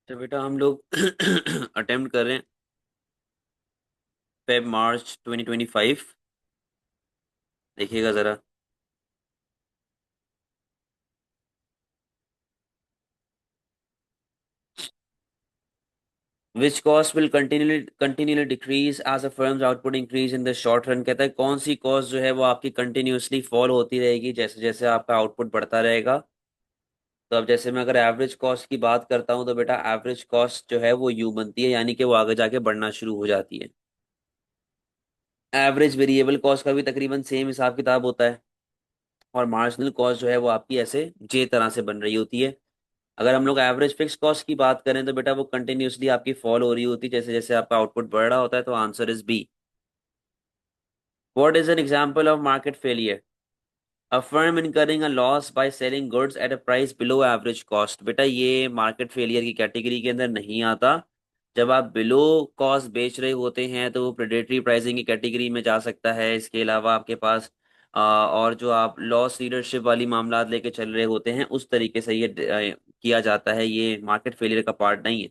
तो बेटा हम लोग अटेम्प्ट कर रहे हैं फेब मार्च 2025। देखिएगा ज़रा। Which cost will continuously decrease as a firm's output increase in the short run. कहता है कौन सी कॉस्ट जो है वो आपकी कंटिन्यूसली फॉल होती रहेगी जैसे जैसे आपका आउटपुट बढ़ता रहेगा। तो अब जैसे मैं अगर एवरेज कॉस्ट की बात करता हूँ तो बेटा एवरेज कॉस्ट जो है वो यू बनती है, यानी कि वो आगे जाके बढ़ना शुरू हो जाती है। एवरेज वेरिएबल कॉस्ट का भी तकरीबन सेम हिसाब किताब होता है। और मार्जिनल कॉस्ट जो है वो आपकी ऐसे जे तरह से बन रही होती है। अगर हम लोग एवरेज फिक्स कॉस्ट की बात करें तो बेटा वो कंटिन्यूसली आपकी फॉल हो रही होती है जैसे जैसे आपका आउटपुट बढ़ रहा होता है। तो answer is B. What is an example of market failure? A firm incurring a loss by selling goods at a price below average cost. बेटा ये मार्केट फेलियर की कैटेगरी के अंदर नहीं आता। जब आप बिलो कॉस्ट बेच रहे होते हैं तो वो प्रेडेटरी प्राइसिंग की कैटेगरी में जा सकता है। इसके अलावा आपके पास और जो आप लॉस लीडरशिप वाली मामला लेके चल रहे होते हैं उस तरीके से ये किया जाता है। ये मार्केट फेलियर का पार्ट नहीं है।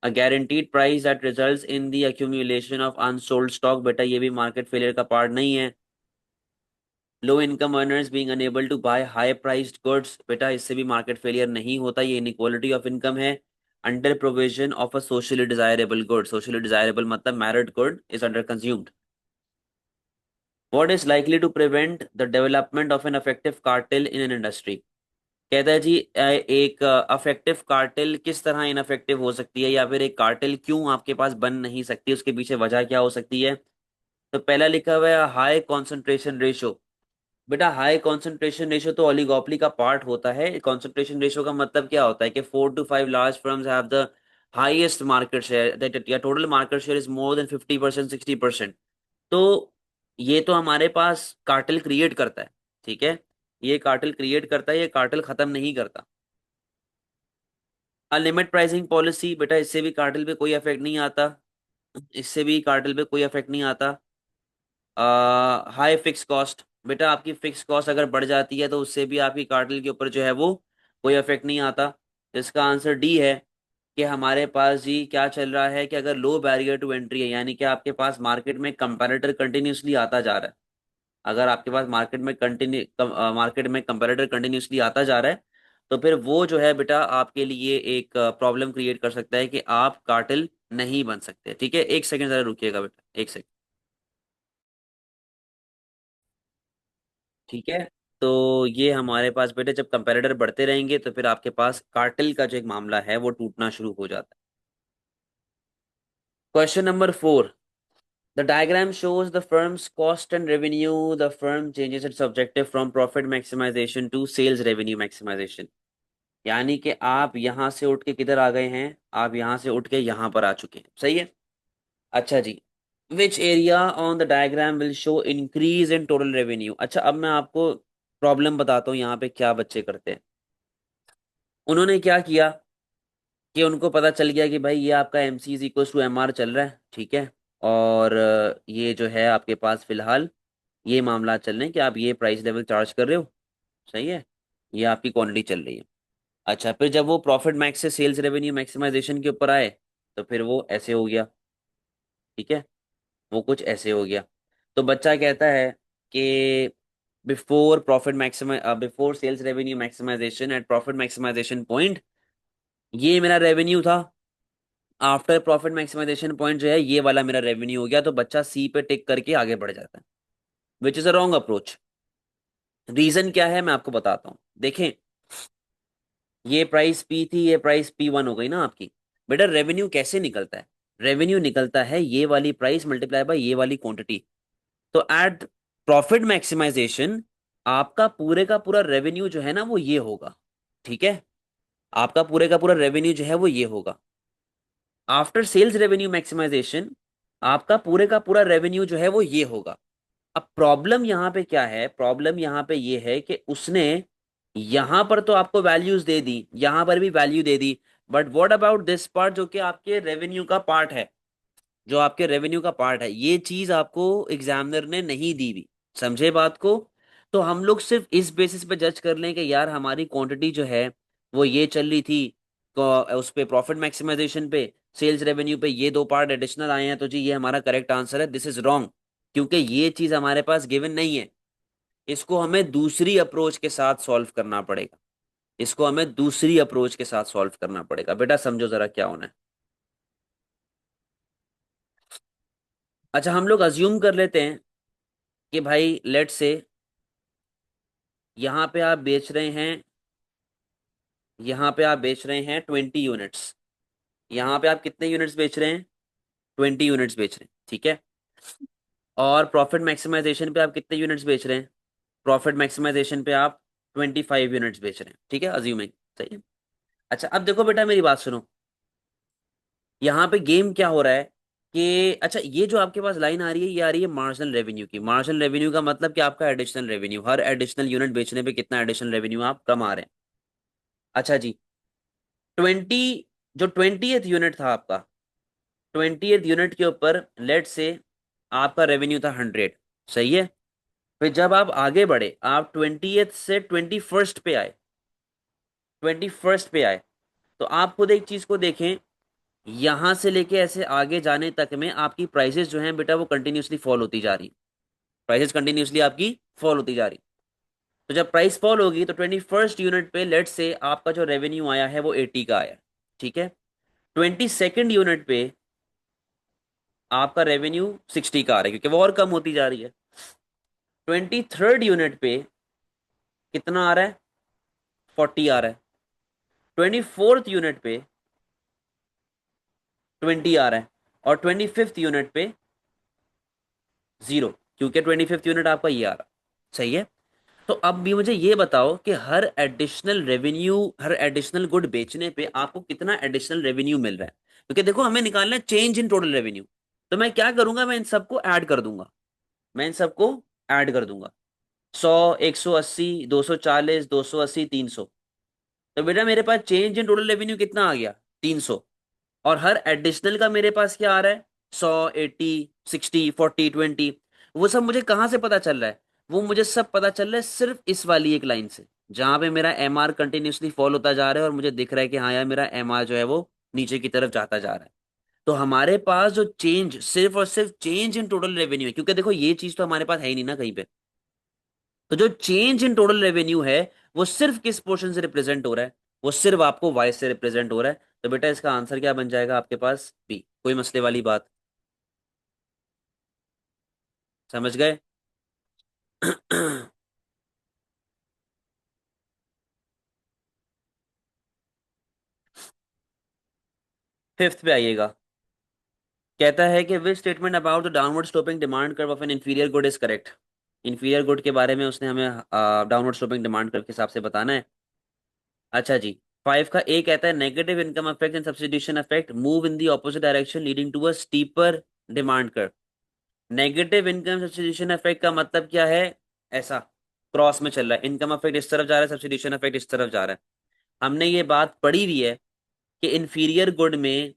A guaranteed price that results in the accumulation of unsold stock. बेटा ये भी मार्केट फेलियर का पार्ट नहीं है। Low income earners being unable to buy high priced goods. बेटा इससे भी मार्केट फेलियर नहीं होता, ये इनइक्वालिटी ऑफ इनकम है। Under provision of a socially desirable good. Socially desirable मतलब merit good is under consumed. What is likely to prevent the development of an effective cartel in an industry. कहता है जी एक affective cartel किस तरह ineffective हो सकती है, या फिर एक कार्टेल क्यों आपके पास बन नहीं सकती, उसके पीछे वजह क्या हो सकती है। तो पहला लिखा हुआ है हाई कॉन्सेंट्रेशन रेशो। बेटा हाई कॉन्सेंट्रेशन रेशो तो ओलिगोपोली का पार्ट होता है। कॉन्सेंट्रेशन रेशो का मतलब क्या होता है कि 4 to 5 large firms have the highest market share, that या total market share is more than 50% 60%। तो ये तो हमारे पास कार्टेल क्रिएट करता है। ठीक है, ये कार्टेल क्रिएट करता है, ये कार्टेल खत्म नहीं करता। लिमिट प्राइसिंग पॉलिसी, बेटा इससे भी कार्टेल पे कोई इफेक्ट नहीं आता। इससे भी कार्टेल पे कोई इफेक्ट नहीं आता। हाई फिक्स कॉस्ट, बेटा आपकी फिक्स कॉस्ट अगर बढ़ जाती है तो उससे भी आपकी कार्टेल के ऊपर जो है वो कोई इफेक्ट नहीं आता। तो इसका आंसर डी है कि हमारे पास जी क्या चल रहा है कि अगर लो बैरियर टू एंट्री है, यानी कि आपके पास मार्केट में कंपैरेटर कंटिन्यूसली आता जा रहा है। अगर आपके पास मार्केट में कंपैरेटर कंटिन्यूसली आता जा रहा है तो फिर वो जो है बेटा आपके लिए एक प्रॉब्लम क्रिएट कर सकता है कि आप कार्टेल नहीं बन सकते। ठीक है, एक सेकंड जरा रुकिएगा बेटा, एक सेकंड। ठीक है, तो ये हमारे पास बेटे जब कंपैरेटर बढ़ते रहेंगे तो फिर आपके पास कार्टेल का जो एक मामला है वो टूटना शुरू हो जाता है। Question number 4। The diagram shows the firm's cost and revenue. The firm changes its objective from profit maximization to sales revenue maximization. यानी कि आप यहां से उठ के किधर आ गए हैं, आप यहां से उठ के यहां पर आ चुके हैं। सही है। अच्छा जी। Which area on the diagram will show increase in total revenue. अच्छा अब मैं आपको प्रॉब्लम बताता हूँ यहाँ पे क्या बच्चे करते हैं। उन्होंने क्या किया कि उनको पता चल गया कि भाई ये आपका M C is equal to M R चल रहा है। ठीक है, और ये जो है आपके पास फिलहाल ये मामला चल रहे हैं कि आप ये प्राइस लेवल चार्ज कर रहे हो। सही है, ये आपकी क्वांटिटी चल रही है। अच्छा फिर जब वो प्रॉफिट मैक्स से सेल्स रेवेन्यू मैक्सिमाइजेशन के ऊपर आए तो फिर वो ऐसे हो गया। ठीक है, वो कुछ ऐसे हो गया। तो बच्चा कहता है कि before sales revenue maximisation at profit maximisation point ये मेरा रेवेन्यू था। आफ्टर प्रॉफिट मैक्सिमाइजेशन पॉइंट जो है ये वाला मेरा रेवेन्यू हो गया। तो बच्चा सी पे टिक करके आगे बढ़ जाता है, which is a wrong approach. Reason क्या है मैं आपको बताता हूँ। देखें, ये प्राइस पी थी, ये प्राइस P1 हो गई ना आपकी। बेटा रेवेन्यू कैसे निकलता है? रेवेन्यू निकलता है ये वाली प्राइस मल्टीप्लाई बाय ये वाली क्वांटिटी। तो एट प्रॉफिट मैक्सिमाइजेशन आपका पूरे का पूरा रेवेन्यू जो है ना वो ये होगा। ठीक है, आपका पूरे का पूरा रेवेन्यू जो है वो ये होगा। आफ्टर सेल्स रेवेन्यू मैक्सिमाइजेशन आपका पूरे का पूरा रेवेन्यू जो है वो ये होगा। अब प्रॉब्लम यहाँ पे क्या है? प्रॉब्लम यहाँ पे ये है कि उसने यहां पर तो आपको वैल्यूज दे दी, यहां पर भी value they the, but what about this part जो कि आपके रेवेन्यू का पार्ट है, जो आपके रेवेन्यू का पार्ट है, ये चीज आपको एग्जामिनर ने नहीं दी हुई। समझे बात को? तो हम लोग सिर्फ इस बेसिस पे जज कर लें कि यार हमारी क्वांटिटी जो है वो ये चल रही थी, उस पे प्रॉफिट मैक्सिमाइजेशन पे, सेल्स रेवेन्यू पे ये दो पार्ट एडिशनल आए हैं, तो जी ये हमारा करेक्ट आंसर है। दिस इज रॉन्ग, क्योंकि ये चीज हमारे पास गिवन नहीं है। इसको हमें दूसरी अप्रोच के साथ सॉल्व करना पड़ेगा। इसको हमें दूसरी अप्रोच के साथ सॉल्व करना पड़ेगा। बेटा समझो जरा क्या होना है। अच्छा, हम लोग अज्यूम कर लेते हैं कि भाई लेट से यहां पे आप बेच रहे हैं, यहां पे आप बेच रहे हैं 20 यूनिट्स। यहां पे आप कितने यूनिट्स बेच रहे हैं? 20 यूनिट्स बेच रहे हैं, ठीक है। और प्रॉफिट मैक्सिमाइजेशन पे आप कितने यूनिट्स बेच रहे हैं? प्रॉफिट मैक्सिमाइजेशन पे आप 25 यूनिट्स बेच रहे हैं, ठीक है, अज्यूमिंग। सही है। अच्छा, अब देखो बेटा मेरी बात सुनो। यहाँ पे गेम क्या हो रहा है कि अच्छा, ये जो आपके पास लाइन आ रही है, ये आ रही है मार्जिनल रेवेन्यू की। मार्जिनल रेवेन्यू का मतलब कि आपका एडिशनल रेवेन्यू, हर एडिशनल यूनिट बेचने पे कितना एडिशनल रेवेन्यू आप कमा रहे हैं। अच्छा जी, 20, जो 20th यूनिट था आपका, 20th यूनिट के ऊपर लेट से आपका रेवेन्यू था 100। सही है। फिर जब आप आगे बढ़े, आप 20th से 21st पे आए, 21st पे आए, तो आप खुद एक चीज को देखें, यहां से लेके ऐसे आगे जाने तक में आपकी प्राइसेस जो हैं बेटा वो कंटिन्यूसली फॉल होती जा रही। प्राइसेस कंटिन्यूसली आपकी फॉल होती जा रही। तो जब प्राइस फॉल होगी तो 21st यूनिट पे लेट से आपका जो रेवेन्यू आया है वो 80 का आया। ठीक है। 22nd यूनिट पे आपका रेवेन्यू 60 का आ रहा है, क्योंकि वो और कम होती जा रही है। 23rd यूनिट पे कितना आ रहा है? 40 आ रहा है। 24th यूनिट पे 20 आ रहा है। और 25th यूनिट पे 0, क्योंकि 25th यूनिट आपका ये आ रहा। सही है। तो अब भी मुझे ये बताओ कि हर एडिशनल रेवेन्यू, हर एडिशनल गुड बेचने पे आपको कितना एडिशनल रेवेन्यू मिल रहा है? क्योंकि देखो हमें निकालना है चेंज इन टोटल रेवेन्यू। तो मैं क्या करूंगा, मैं इन सबको ऐड कर दूंगा। मैं इन सबको ऐड कर दूंगा। 100, 180, 240, 280, 300। तो बेटा मेरे पास चेंज इन टोटल रेवेन्यू कितना आ गया? 300। और हर एडिशनल का मेरे पास क्या आ रहा है? 100, 80, 60, 40, 20। वो सब मुझे कहाँ से पता चल रहा है? वो मुझे सब पता चल रहा है सिर्फ इस वाली एक लाइन से, जहां पे मेरा एमआर कंटिन्यूसली फॉल होता जा रहा है और मुझे दिख रहा है कि हाँ यार मेरा एमआर जो है वो नीचे की तरफ जाता जा रहा है। तो हमारे पास जो चेंज, सिर्फ और सिर्फ चेंज इन टोटल रेवेन्यू है, क्योंकि देखो ये चीज तो हमारे पास है ही नहीं ना कहीं पे। तो जो चेंज इन टोटल रेवेन्यू है वो सिर्फ किस पोर्शन से रिप्रेजेंट हो रहा है? वो सिर्फ आपको वाई से रिप्रेजेंट हो रहा है। तो बेटा इसका आंसर क्या बन जाएगा आपके पास? बी। कोई मसले वाली बात? समझ गए? फिफ्थ पे आइएगा। कहता है कि which statement about the downward sloping demand curve of N inferior good is correct. Inferior good के बारे में उसने हमें डाउनवर्ड स्लोपिंग डिमांड कर्व के हिसाब से बताना है। अच्छा जी, 5 का ए कहता है negative income effect and substitution effect move in the opposite direction leading to a steeper demand curve. Negative income substitution effect का मतलब क्या है? ऐसा क्रॉस में चल रहा है, इनकम इफेक्ट इस तरफ जा रहा है, सब्स्टिट्यूशन इफेक्ट इस तरफ जा रहा है। हमने ये बात पढ़ी हुई है कि इन्फीरियर गुड में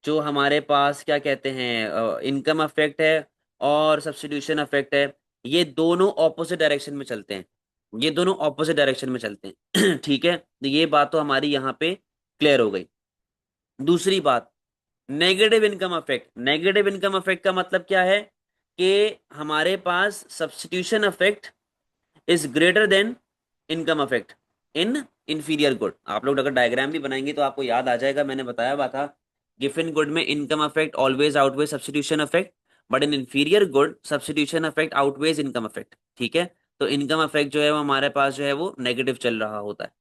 जो हमारे पास क्या कहते हैं इनकम इफेक्ट है और सब्स्टिट्यूशन इफेक्ट है, ये दोनों ऑपोजिट डायरेक्शन में चलते हैं। ये दोनों ऑपोजिट डायरेक्शन में चलते हैं। ठीक है, तो ये बात तो हमारी यहाँ पे क्लियर हो गई। दूसरी बात, negative income effect. Negative income effect का मतलब क्या है कि हमारे पास substitution effect is greater than income effect in inferior good. आप लोग अगर डायग्राम भी बनाएंगे तो आपको याद आ जाएगा, मैंने बताया हुआ था। गिफिन गुड में income effect always outweighs substitution effect, but in inferior good substitution effect outweighs income effect. ठीक है। तो इनकम इफेक्ट जो है वो हमारे पास जो है वो नेगेटिव चल रहा होता है।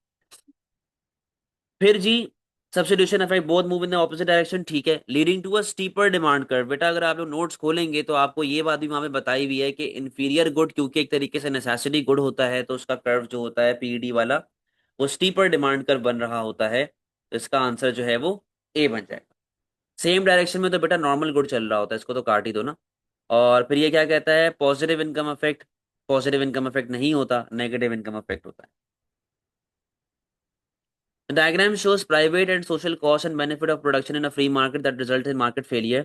फिर जी, substitution effect both move in the opposite direction, ठीक है, leading to a steeper demand curve. बेटा अगर आप लोग नोट्स खोलेंगे तो आपको ये बात भी वहां पे बताई हुई है कि इंफीरियर गुड क्योंकि एक तरीके से नेसेसिटी गुड होता है, तो उसका कर्व जो होता है पीईडी वाला, वो स्टीपर डिमांड कर्व बन रहा होता है। तो इसका आंसर जो है वो ए बन जाएगा। सेम डायरेक्शन में तो बेटा नॉर्मल गुड चल रहा होता है, इसको तो काट ही दो ना। और फिर ये क्या कहता है, positive income effect. Positive income effect नहीं होता, नेगेटिव इनकम इफेक्ट होता है। The diagram shows private and social cost and benefit of production in a free market that result in market failure.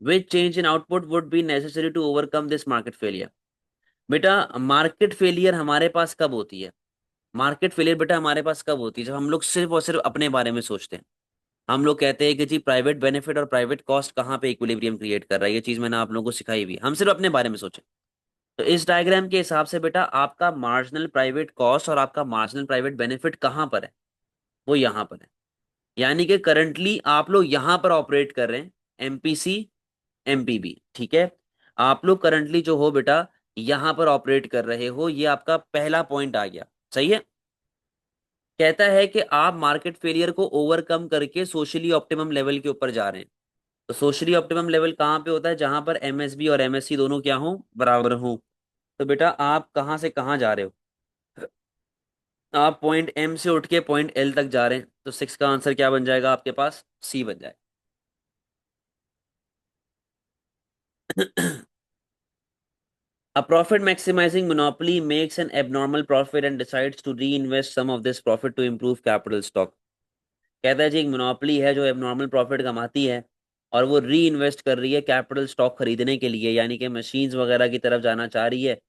Which change in output would be necessary to overcome this market failure? बेटा market failure हमारे पास कब होती है? Market failure बेटा हमारे पास कब होती है, जब हम लोग सिर्फ और सिर्फ अपने बारे में सोचते हैं। हम लोग कहते हैं कि जी प्राइवेट बेनिफिट और प्राइवेट कॉस्ट कहाँ पे इक्विलिब्रियम क्रिएट कर रहा है, ये चीज मैंने आप लोगों को सिखाई हुई है, हम सिर्फ अपने बारे में सोचें। तो इस डायग्राम के हिसाब से बेटा आपका मार्जिनल प्राइवेट कॉस्ट और आपका मार्जिनल प्राइवेट बेनिफिट कहाँ पर है, वो यहाँ पर है। यानी कि करंटली आप लोग यहाँ पर ऑपरेट कर रहे हैं, एमपीसी एमपीबी, ठीक है। आप लोग करंटली जो हो बेटा यहाँ पर ऑपरेट कर रहे हो, ये आपका पहला पॉइंट आ गया, सही है। कहता है कि आप मार्केट फेलियर को ओवरकम करके सोशली ऑप्टिमम लेवल के ऊपर जा रहे हैं। तो सोशली ऑप्टिमम लेवल कहाँ पे होता है, जहां पर एमएसबी और एमएससी दोनों क्या हो, बराबर हो। तो बेटा आप कहाँ से कहाँ जा रहे हो, आप पॉइंट एम से उठ के पॉइंट एल तक जा रहे हैं, तो सिक्स का आंसर क्या बन जाएगा आपके पास, सी बन जाएगा। A profit maximizing monopoly makes an abnormal profit and decides to reinvest some of this profit to improve capital stock। कहता है जी एक मोनोपोली है जो एबनॉर्मल प्रॉफिट कमाती है और वो री इन्वेस्ट कर रही है कैपिटल स्टॉक खरीदने के लिए, यानी कि मशीन्स वगैरह की तरफ जाना चाह रही है।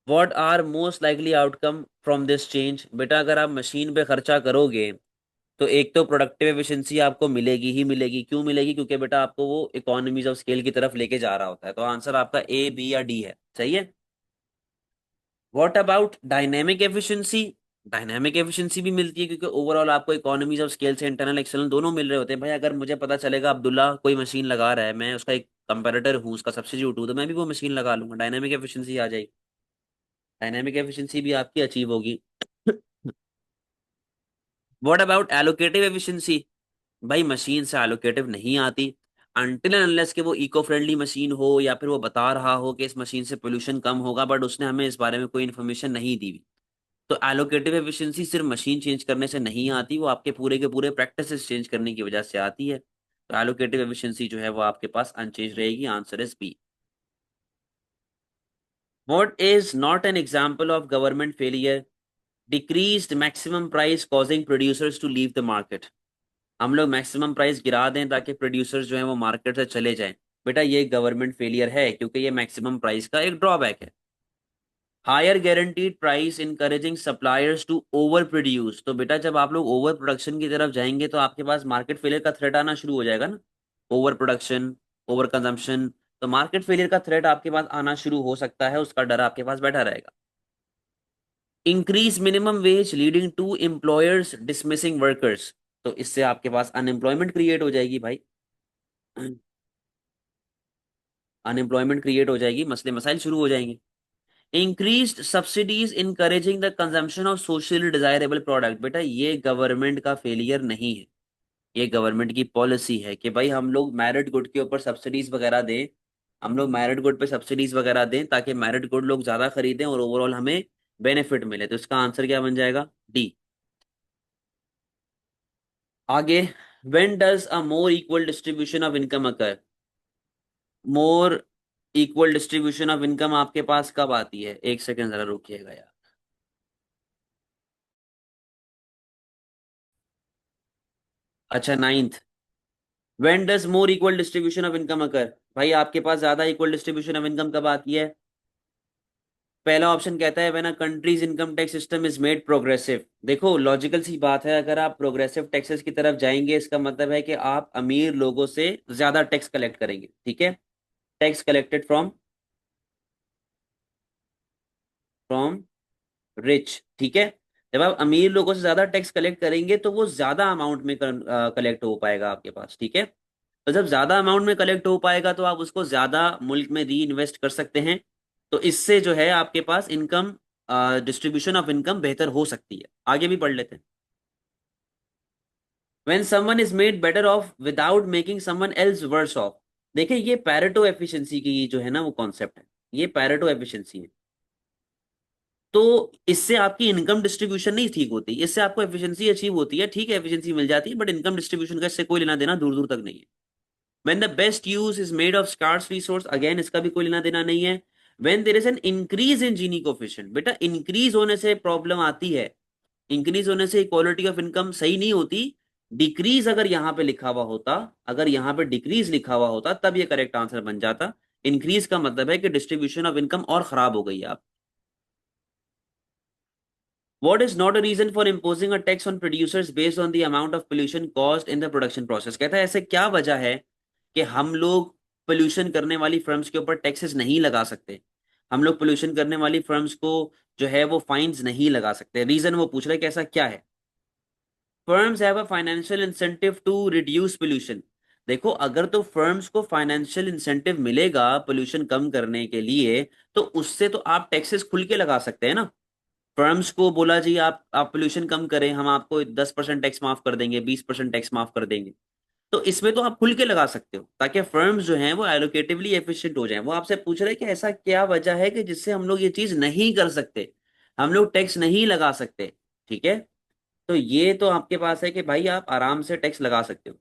What are most likely outcome from this change, बेटा अगर आप मशीन पे खर्चा करोगे तो एक तो प्रोडक्टिव एफिशिएंसी आपको मिलेगी ही मिलेगी। क्यों मिलेगी, क्योंकि बेटा आपको वो इकोनॉमीज ऑफ स्केल की तरफ लेके जा रहा होता है। तो आंसर आपका ए बी या डी है, सही है। What about dynamic efficiency, dynamic efficiency भी मिलती है क्योंकि ओवरऑल आपको इकोनॉमीज ऑफ स्केल से इंटरनल एक्सटर्नल दोनों मिल रहे होते हैं। भाई अगर मुझे पता चलेगा अब्दुल्ला कोई मशीन लगा रहा है, मैं उसका एक कंपेरेटर हूँ, उसका सब्स्टिट्यूट हूँ, तो मैं भी वो मशीन लगा लूंगा, डायनेमिक एफिशिएंसी आ जाएगी। डायनेमिक एफिशिएंसी भी आपकी अचीव होगी। व्हाट अबाउट एलोकेटिव एफिशिएंसी, भाई मशीन से एलोकेटिव नहीं आती अनटिल एंड अनलेस कि वो इको फ्रेंडली मशीन हो या फिर वो बता रहा हो कि इस मशीन से पोल्यूशन कम होगा, बट उसने हमें इस बारे में कोई इन्फॉर्मेशन नहीं दी हुई। तो एलोकेटिव एफिशिएंसी सिर्फ मशीन चेंज करने से नहीं आती, वो आपके पूरे के पूरे प्रैक्टिसेस चेंज करने की वजह से आती है। तो एलोकेटिव एफिशिएंसी जो है वो आपके पास अनचेंज रहेगी, answer is B. What is not an example of government failure, decreased maximum price causing producers to leave the market. हम लोग मैक्सिमम प्राइस गिरा दें ताकि प्रोड्यूसर्स जो है वो मार्केट से चले जाएं, बेटा ये गवर्नमेंट फेलियर है क्योंकि ये मैक्सिमम प्राइस का एक ड्रॉबैक है। Higher guaranteed price encouraging suppliers to overproduce, तो बेटा जब आप लोग ओवर प्रोडक्शन की तरफ जाएंगे तो आपके पास मार्केट फेलियर का थ्रेट आना शुरू हो जाएगा ना। ओवर प्रोडक्शन, ओवर कंजम्पशन, तो मार्केट फेलियर का थ्रेट आपके पास आना शुरू हो सकता है, उसका डर आपके पास बैठा रहेगा। Increase minimum wage leading to employers dismissing workers, तो इससे आपके पास अनएम्प्लॉयमेंट क्रिएट हो जाएगी भाई। अनएम्प्लॉयमेंट क्रिएट हो जाएगी, मसले मसाइल शुरू हो जाएंगे। Increased subsidies encouraging the consumption of socially desirable product, बेटा ये गवर्नमेंट का फेलियर नहीं है, ये गवर्नमेंट की पॉलिसी है कि भाई हम लोग मैरिड गुड के ऊपर सब्सिडीज वगैरह दें, हम लोग मैरिड गुड पे सब्सिडीज वगैरह दें ताकि मैरिड गुड लोग ज्यादा खरीदें और ओवरऑल हमें बेनिफिट मिले। तो इसका आंसर क्या बन जाएगा, डी। आगे, when does a more equal distribution of income occur, more equal distribution of income आपके पास कब आती है, एक सेकंड जरा रुकिएगा यार। अच्छा ninth, when does more equal distribution of income occur, भाई आपके पास ज्यादा इक्वल डिस्ट्रीब्यूशन ऑफ इनकम कब आती है। पहला ऑप्शन कहता है when a countries income tax system is made progressive. देखो लॉजिकल सी बात है, अगर आप प्रोग्रेसिव टैक्सेस की तरफ जाएंगे इसका मतलब है कि आप अमीर लोगों से ज्यादा टैक्स कलेक्ट करेंगे, ठीक है। Tax collected from from rich, ठीक है। जब आप अमीर लोगों से ज्यादा टैक्स कलेक्ट करेंगे तो वो ज्यादा अमाउंट में कलेक्ट हो पाएगा आपके पास, ठीक है। तो जब ज्यादा अमाउंट में कलेक्ट हो पाएगा तो आप उसको ज्यादा मुल्क में री इन्वेस्ट कर सकते हैं। तो इससे जो है आपके पास इनकम डिस्ट्रीब्यूशन ऑफ इनकम बेहतर हो सकती है। आगे भी पढ़ लेते हैं। When someone is made better off without making someone else worse off, देखिए ये पैरेटो एफिशिएंसी की जो है ना वो कॉन्सेप्ट है, ये पैरेटो एफिशिएंसी है। तो इससे आपकी इनकम डिस्ट्रीब्यूशन नहीं ठीक होती, इससे आपको एफिशिएंसी अचीव होती है, ठीक है एफिशिएंसी मिल जाती है, बट इनकम डिस्ट्रीब्यूशन का इससे कोई लेना देना दूर दूर तक नहीं है। When the best use is made of scarce resource, again इसका भी कोई लेना देना नहीं है। When there is an increase in Gini coefficient, बेटा इंक्रीज होने से प्रॉब्लम आती है, इंक्रीज होने से इक्वालिटी ऑफ इनकम सही नहीं होती। डिक्रीज अगर यहाँ पे लिखा हुआ होता, अगर यहाँ पे डिक्रीज लिखा हुआ होता तब ये करेक्ट आंसर बन जाता। इंक्रीज का मतलब है कि डिस्ट्रीब्यूशन ऑफ इनकम और खराब हो गई है आप। What is not a reason for imposing a tax on producers based on the amount of pollution caused in the production process. कहता है ऐसे क्या वजह है कि हम लोग पोल्यूशन करने वाली फर्म्स के ऊपर टैक्सेस नहीं लगा सकते, हम लोग पोल्यूशन करने वाली फर्म्स को जो है वो फाइन्स नहीं लगा सकते। रीजन वो पूछ रहे हैं कि ऐसा क्या है। Firms have a financial incentive to reduce pollution. देखो अगर तो फर्म्स को फाइनेंशियल इंसेंटिव मिलेगा पोल्यूशन कम करने के लिए, तो उससे तो आप टैक्सेस खुल के लगा सकते हैं ना। फर्म्स को बोला जी आप पोल्यूशन कम करें, हम आपको 10% टैक्स माफ कर देंगे, 20% टैक्स माफ कर देंगे। तो इसमें तो आप खुल के लगा सकते हो ताकि फर्म्स जो हैं वो एलोकेटिवली एफिशिएंट हो जाएं। वो आपसे पूछ रहे हैं कि ऐसा क्या वजह है कि जिससे हम लोग ये चीज नहीं कर सकते, हम लोग टैक्स नहीं लगा सकते। ठीक है, तो ये तो आपके पास है कि भाई आप आराम से टैक्स लगा सकते हो।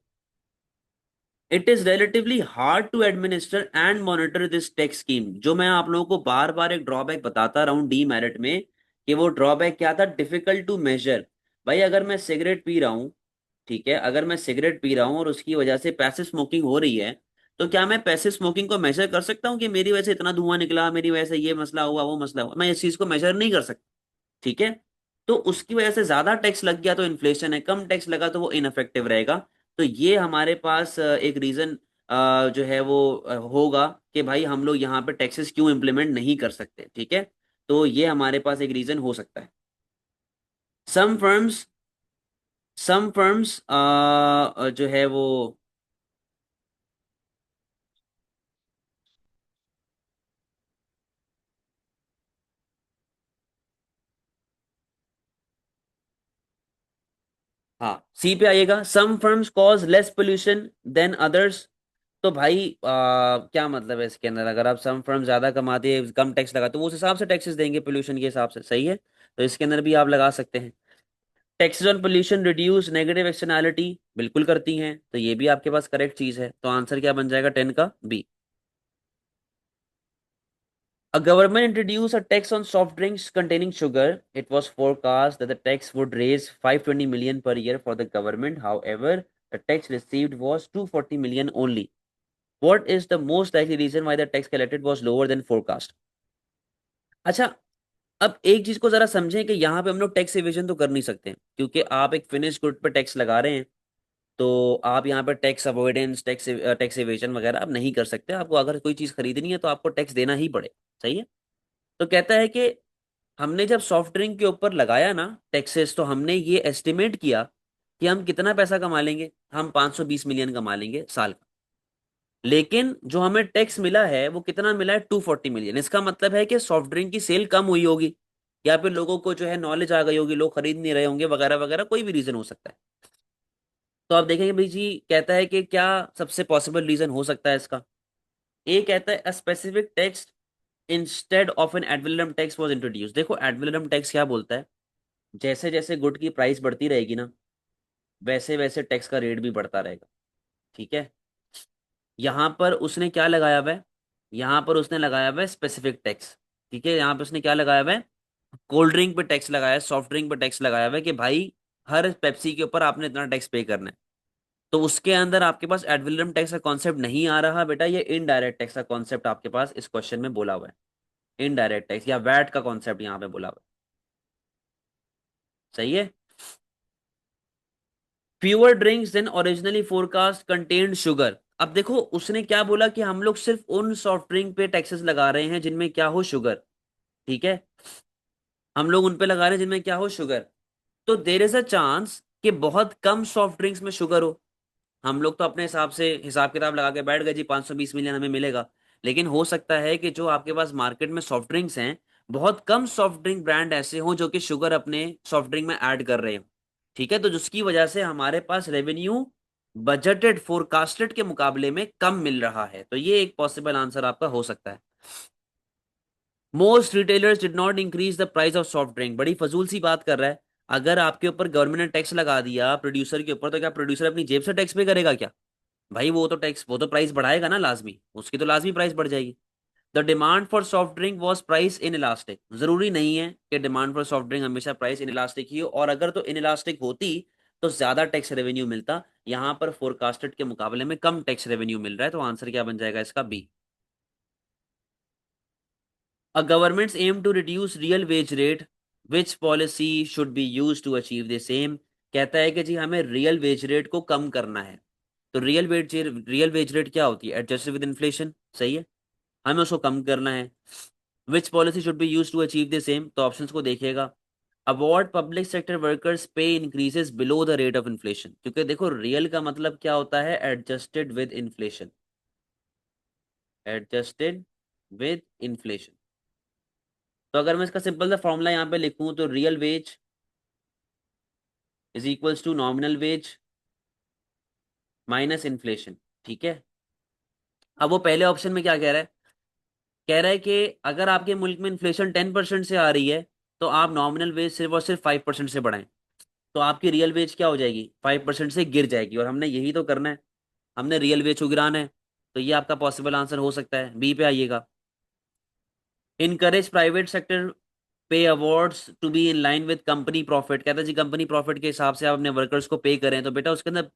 It is relatively hard to administer and monitor this tax scheme. जो मैं आप लोगों को बार बार एक ड्रॉबैक बताता रहा हूं डीमेरिट में, कि वो ड्रॉबैक क्या था, डिफिकल्ट टू मेजर। भाई अगर मैं सिगरेट पी रहा हूँ, ठीक है, अगर मैं सिगरेट पी रहा हूँ और उसकी वजह से पैसिव स्मोकिंग हो रही है, तो क्या मैं पैसिव स्मोकिंग को मेजर कर सकता हूँ कि मेरी वजह से इतना धुआं निकला, मेरी वजह से ये मसला हुआ वो मसला हुआ? मैं इस चीज को मेजर नहीं कर सकता। ठीक है, तो उसकी वजह से ज्यादा टैक्स लग गया तो इन्फ्लेशन है, कम टैक्स लगा तो वो इनफेक्टिव रहेगा। तो ये हमारे पास एक रीजन जो है वो होगा कि भाई हम लोग यहाँ पे टैक्सेस क्यों इम्प्लीमेंट नहीं कर सकते। ठीक है, तो ये हमारे पास एक रीजन हो सकता है। सम फर्म्स सम फर्म्स जो है वो, हाँ सी पे आइएगा। Some firms cause less pollution than others. तो भाई क्या मतलब है इसके अंदर, अगर आप सम फर्म ज्यादा कमाते हैं कम टैक्स लगा तो वो उस हिसाब से टैक्सेस देंगे पोल्यूशन के हिसाब से, सही है। तो इसके अंदर भी आप लगा सकते हैं। Taxes on pollution reduce negative externality, बिल्कुल करती हैं, तो ये भी आपके पास करेक्ट चीज है। तो आंसर क्या बन जाएगा 10 का B. A government introduced a tax on soft drinks containing sugar. It was forecast that the tax would raise 520 million per year for the government. However, the tax received was 240 million only. What is the most likely reason why the tax collected was lower than forecast? अच्छा, अब एक चीज को जरा समझें कि यहाँ पे हम लोग टैक्स एवेजन तो कर नहीं सकते क्योंकि आप एक फिनिश गुड पे टैक्स लगा रहे हैं। तो आप यहाँ पे टैक्स अवॉइडेंस, टैक्स एवेजन वगैरह आप नहीं कर सकते। आपको अगर कोई चीज खरीदनी है तो आपको टैक्स देना ही पड़े, सही है। तो कहता है कि हमने जब सॉफ्ट ड्रिंक के ऊपर लगाया ना टैक्सेस, तो हमने ये एस्टिमेट किया कि हम कितना पैसा कमा लेंगे, हम 520 मिलियन कमा लेंगे साल का। लेकिन जो हमें टैक्स मिला है वो कितना मिला है, 240 मिलियन। इसका मतलब है कि सॉफ्ट ड्रिंक की सेल कम हुई होगी, या फिर लोगों को जो है नॉलेज आ गई होगी, लोग खरीद नहीं रहे होंगे वगैरह वगैरह, कोई भी रीजन हो सकता है। तो आप देखेंगे भाई जी, कहता है कि क्या सबसे पॉसिबल रीजन हो सकता है इसका। ए कहता है a specific tax instead of an ad valorem tax was introduce. देखो एड वैलोरम टैक्स क्या बोलता है, जैसे जैसे गुड की प्राइस बढ़ती रहेगी ना, वैसे वैसे टैक्स का रेट भी बढ़ता रहेगा। ठीक है, यहाँ पर उसने क्या लगाया हुआ है, यहाँ पर उसने लगाया हुआ है स्पेसिफिक टैक्स। ठीक है, यहाँ पे उसने क्या लगाया हुआ है, कोल्ड ड्रिंक पे टैक्स लगाया है, सॉफ्ट ड्रिंक पे टैक्स लगाया हुआ है कि भाई हर पेप्सी के ऊपर आपने इतना टैक्स पे करना है। तो उसके अंदर आपके पास एड वैलोरम टैक्स का कॉन्सेप्ट नहीं आ रहा बेटा, ये इनडायरेक्ट टैक्स का कॉन्सेप्ट आपके पास इस क्वेश्चन में बोला हुआ है। इनडायरेक्ट टैक्स या वैट का कॉन्सेप्ट यहाँ पे बोला हुआ है, सही है। Fewer drinks than originally forecast contained sugar. अब देखो उसने क्या बोला कि हम लोग सिर्फ उन सॉफ्ट ड्रिंक पे टैक्सेस लगा रहे हैं जिनमें क्या हो, शुगर। ठीक है, हम लोग उन पे लगा रहे हैं जिनमें क्या हो, शुगर। तो देर इज अ चांस कि बहुत कम सॉफ्ट ड्रिंक्स में शुगर हो। हम लोग तो अपने हिसाब से हिसाब किताब लगा के बैठ गए जी 520 मिलियन हमें मिलेगा। लेकिन हो सकता है कि जो आपके पास मार्केट में सॉफ्ट ड्रिंक्स हैं, बहुत कम सॉफ्ट ड्रिंक ब्रांड ऐसे हों जो कि शुगर अपने सॉफ्ट ड्रिंक में ऐड कर रहे हो। ठीक है, तो जिसकी वजह से हमारे पास रेवेन्यू बजटेड फोरकास्टेड के मुकाबले में कम मिल रहा है। तो ये एक पॉसिबल आंसर आपका हो सकता है। Most retailers did not increase the price of soft drink. बड़ी फजूल सी बात कर रहा है। अगर आपके ऊपर गवर्नमेंट ने टैक्स लगा दिया प्रोड्यूसर के ऊपर, तो क्या प्रोड्यूसर अपनी जेब से टैक्स पे करेगा क्या? भाई वो तो टैक्स, वो तो प्राइस बढ़ाएगा ना लाजमी, उसकी तो लाजमी प्राइस बढ़ जाएगी। The demand for soft drink was price in elastic. जरूरी नहीं है कि डिमांड फॉर सॉफ्ट ड्रिंक हमेशा प्राइस इन इलास्टिक ही हो, और अगर तो इन इलास्टिक होती तो ज्यादा टैक्स रेवेन्यू मिलता। यहां पर फोरकास्टेड के मुकाबले में कम टैक्स रेवेन्यू मिल रहा है। तो आंसर क्या बन जाएगा इसका, B. A government's aim to reduce real wage rate which policy should be use to achieve the same. कहता है कि जी हमें रियल वेज रेट को कम करना है। तो रियल वेज रेट क्या होती है? एडजस्टेड विद इन्फ्लेशन, सही है। हमें उसको कम करना है। Which policy should be use to achieve the same, तो ऑप्शंस को देखिएगा। Award public sector workers pay increases below the rate of inflation, क्योंकि देखो रियल का मतलब क्या होता है? Adjusted with inflation, adjusted with inflation. तो अगर मैं इसका सिंपल सा फॉर्मूला यहाँ पे लिखूं तो real wage is equals to nominal wage minus inflation, ठीक है। अब वो पहले ऑप्शन में क्या कह रहा है? कह रहा है कि अगर आपके मुल्क में इन्फ्लेशन 10% से आ रही है तो आप नॉमिनल वेज सिर्फ और सिर्फ 5% से बढ़ाएं, तो आपकी रियल वेज क्या हो जाएगी? 5% से गिर जाएगी, और हमने यही तो करना है, हमने रियल वेज को गिराना है। तो ये आपका पॉसिबल आंसर हो सकता है, बी पे आइएगा। Encourage private sector pay awards to be in line with company profit. कहता है जी कंपनी प्रॉफिट के हिसाब से आप अपने वर्कर्स को पे करें, तो बेटा उसके अंदर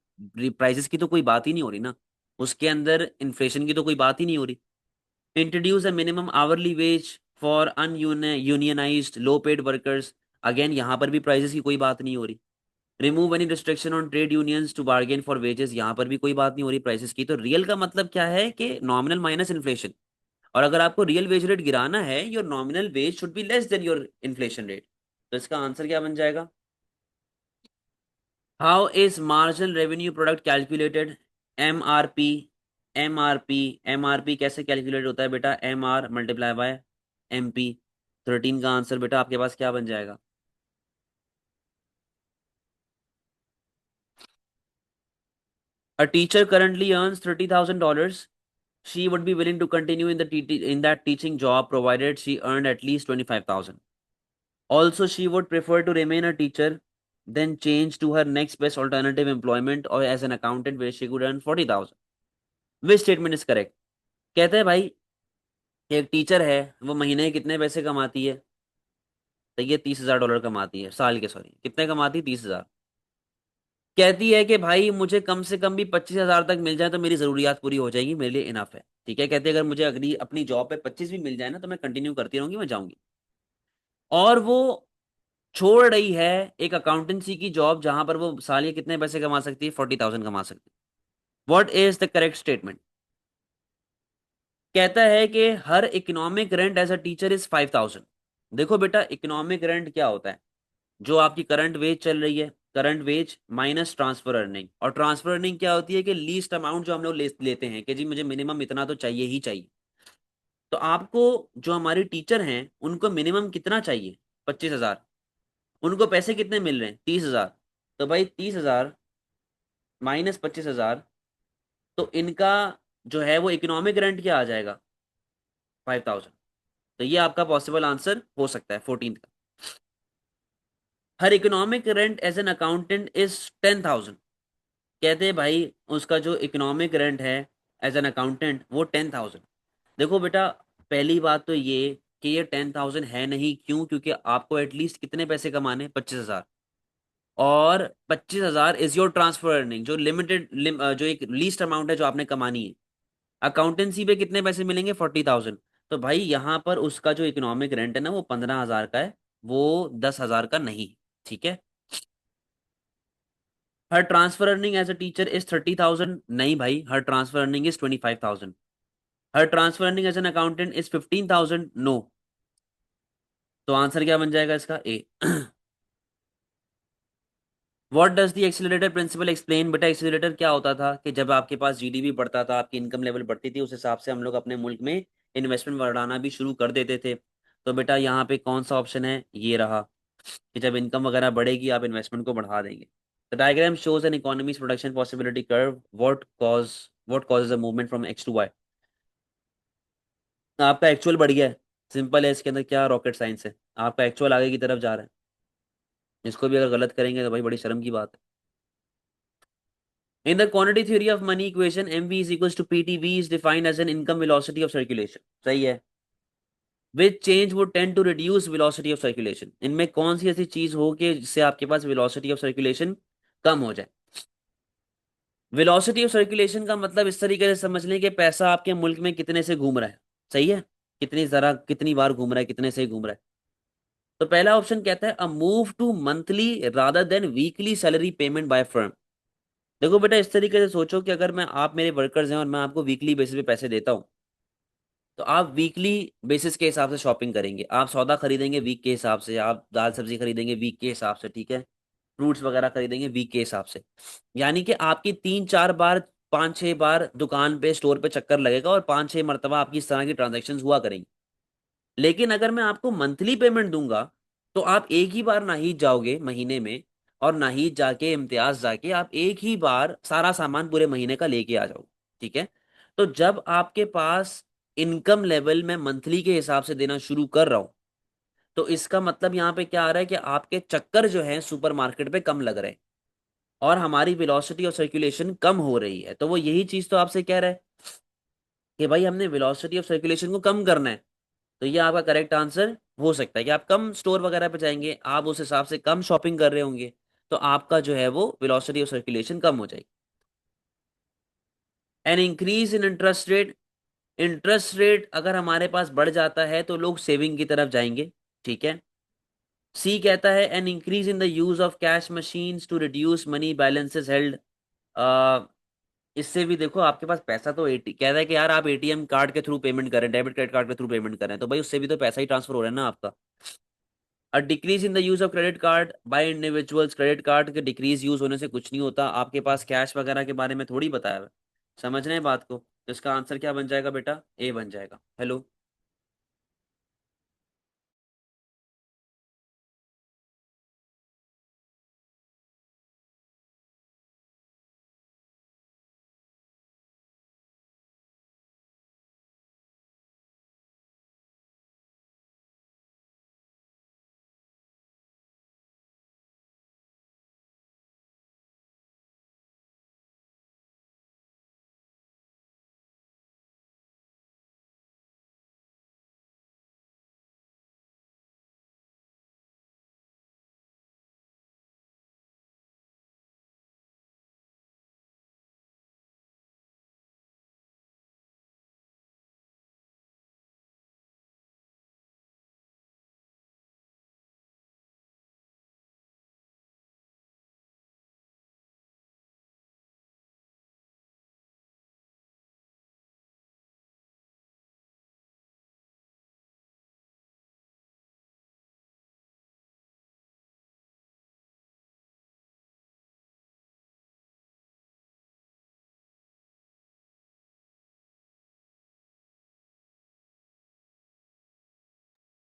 प्राइसेस की तो कोई बात ही नहीं हो रही ना, उसके अंदर इन्फ्लेशन की तो कोई बात ही नहीं हो रही। Introduce a minimum hourly wage for ununionized low paid workers. Again यहाँ पर भी प्राइसेस की कोई बात नहीं हो रही। Remove any restriction on trade unions to bargain for wages, यहाँ पर भी कोई बात नहीं हो रही प्राइसेस की। तो रियल का मतलब क्या है? कि नॉमिनल माइनस इन्फ्लेशन। और अगर आपको रियल वेज रेट गिराना है, your nominal wage should be less than your inflation rate. तो इसका आंसर क्या बन जाएगा? How is marginal revenue product calculated? M R P, M R P, M R P कैसे कैलकुलेट होता है बेटा? M R multiply by M P. 13 का आंसर बेटा आपके पास क्या बन जाएगा? A teacher currently earns $30,000. She would be willing to continue in that teaching job provided she earned at least 25,000. Also, she would prefer to remain a teacher than change to her next best alternative employment or as an accountant where she could earn 40,000. Which statement is correct? कहते हैं भाई एक teacher है, वो महीने के कितने पैसे कमाती है? तो ये $30,000 कमाती है, साल के, सॉरी कितने कमाती है? 30,000। कहती है कि भाई मुझे कम से कम भी 25,000 तक मिल जाए तो मेरी जरूरियात पूरी हो जाएगी, मेरे लिए इनफ है। ठीक है, कहते हैं अगर मुझे अगली अपनी जॉब पे 25 भी मिल जाए ना तो मैं कंटिन्यू करती रहूंगी, मैं जाऊंगी। और वो छोड़ रही है एक अकाउंटेंसी की जॉब जहां पर वो साल के कितने पैसे कमा सकती है? 40,000 कमा सकती है। What is the correct statement? कहता है कि हर economic rent as a teacher is 5,000। देखो बेटा इकोनॉमिक रेंट क्या होता है? जो आपकी करंट वेज चल रही है, current wage minus transfer earning. और ट्रांसफर अर्निंग क्या होती है? कि लीस्ट अमाउंट जो हम लोग लेते हैं कि जी मुझे मिनिमम इतना तो चाहिए ही चाहिए। तो आपको जो हमारी टीचर हैं उनको मिनिमम कितना चाहिए? 25,000। उनको पैसे कितने मिल रहे हैं? 30,000। तो भाई 30,000 माइनस 25,000, तो इनका जो है वो इकोनॉमिक रेंट क्या आ जाएगा? 5,000। तो ये आपका पॉसिबल आंसर हो सकता है 14 का। हर economic rent as an accountant is 10,000। कहते हैं भाई उसका जो इकोनॉमिक रेंट है एज एन अकाउंटेंट वो 10,000। देखो बेटा पहली बात तो ये कि ये 10,000 है नहीं, क्यों? क्योंकि आपको एटलीस्ट कितने पैसे कमाने? 25,000। और 25,000 इज योर ट्रांसफर अर्निंग, जो जो एक लीस्ट अमाउंट है जो आपने कमानी है। अकाउंटेंसी पे कितने पैसे मिलेंगे? 40,000। तो भाई यहाँ पर उसका जो इकोनॉमिक रेंट है ना वो 15,000 का है, वो 10,000 का नहीं। ठीक है। हर transfer earning as a teacher is 30,000, नहीं भाई, हर ट्रांसफर अर्निंग इज 25,000। हर transfer earning as an accountant is 15,000, no. तो आंसर क्या बन जाएगा इसका? A. What does the accelerator principle explain? बेटा एक्सीलरेटर क्या होता था? कि जब आपके पास जीडीपी बढ़ता था, आपकी इनकम लेवल बढ़ती थी, उस हिसाब से हम लोग अपने मुल्क में इन्वेस्टमेंट बढ़ाना भी शुरू कर देते थे। तो बेटा यहाँ पे कौन सा ऑप्शन है? ये रहा कि जब इनकम वगैरह बढ़ेगी आप इन्वेस्टमेंट को बढ़ा देंगे। The diagram shows an economy's production possibility curve, what causes a movement from X to Y. आपका एक्चुअल बढ़ गया है, सिंपल है, इसके अंदर क्या रॉकेट साइंस है? आपका एक्चुअल आगे की तरफ जा रहा है, इसको भी अगर गलत करेंगे तो भाई बड़ी शर्म की बात है। In the quantity theory of money equation, MV is equals to PTV is defined as an income velocity of circulation. सही है। Which change would tend to reduce velocity of circulation? इनमें कौन सी ऐसी चीज हो कि जिससे आपके पास velocity of circulation कम हो जाए? velocity of circulation का मतलब इस तरीके से समझ लें कि पैसा आपके मुल्क में कितने से घूम रहा है, सही है, कितनी बार घूम रहा है, कितने से घूम रहा है। तो पहला ऑप्शन कहता है a move to monthly rather than weekly salary payment by firm. देखो बेटा, इस तरीके से सोचो कि अगर मैं आप मेरे वर्कर्स हैं और मैं आपको वीकली बेसिस पे पैसे देता हूँ, तो आप वीकली बेसिस के हिसाब से शॉपिंग करेंगे, आप सौदा खरीदेंगे वीक के हिसाब से, आप दाल सब्जी खरीदेंगे वीक के हिसाब से, ठीक है, फ्रूट्स वगैरह खरीदेंगे वीक के हिसाब से। यानी कि आपकी 3-4 बार, 5-6 बार दुकान पे स्टोर पे चक्कर लगेगा और 5-6 मरतबा आपकी इस तरह की ट्रांजेक्शन हुआ करेंगी। लेकिन अगर मैं आपको मंथली पेमेंट दूंगा, तो आप एक ही बार ना ही जाओगे महीने में, और ना ही जाके इम्तियाज जाके आप एक ही बार सारा सामान पूरे महीने का लेके आ जाओगे, ठीक है। तो जब आपके पास इनकम लेवल मैं मंथली के हिसाब से देना शुरू कर रहा हूं, तो इसका मतलब यहाँ पे क्या आ रहा है कि आपके चक्कर जो है सुपरमार्केट पे कम लग रहे हैं, और हमारी वेलोसिटी और सर्कुलेशन कम हो रही है। तो वो यही चीज तो आपसे कह रहा है कि भाई हमने वेलोसिटी ऑफ सर्कुलेशन को कम करना है। तो ये आपका करेक्ट आंसर हो सकता है कि आप कम स्टोर वगैरह पे जाएंगे, आप उस हिसाब से कम शॉपिंग कर रहे होंगे, तो आपका जो है वो वेलोसिटी ऑफ सर्कुलेशन कम हो जाएगी। एन इंक्रीज इन इंटरेस्ट रेट, इंटरेस्ट रेट अगर हमारे पास बढ़ जाता है तो लोग सेविंग की तरफ जाएंगे, ठीक है। सी कहता है an increase in the use of cash machines to reduce money balances held. इससे भी देखो, आपके पास पैसा तो एटी कह रहा है कि यार आप एटीएम कार्ड के थ्रू पेमेंट करें, डेबिट क्रेडिट कार्ड के थ्रू पेमेंट करें, तो भाई उससे भी तो पैसा ही ट्रांसफर हो रहा है ना आपका। और decrease in the use of credit card bye individuals, credit card के डिक्रीज यूज होने से कुछ नहीं होता, आपके पास कैश वगैरह के बारे में थोड़ी बताया हुआ है। समझ रहे हैं बात को? तो इसका आंसर क्या बन जाएगा बेटा? ए बन जाएगा। हेलो।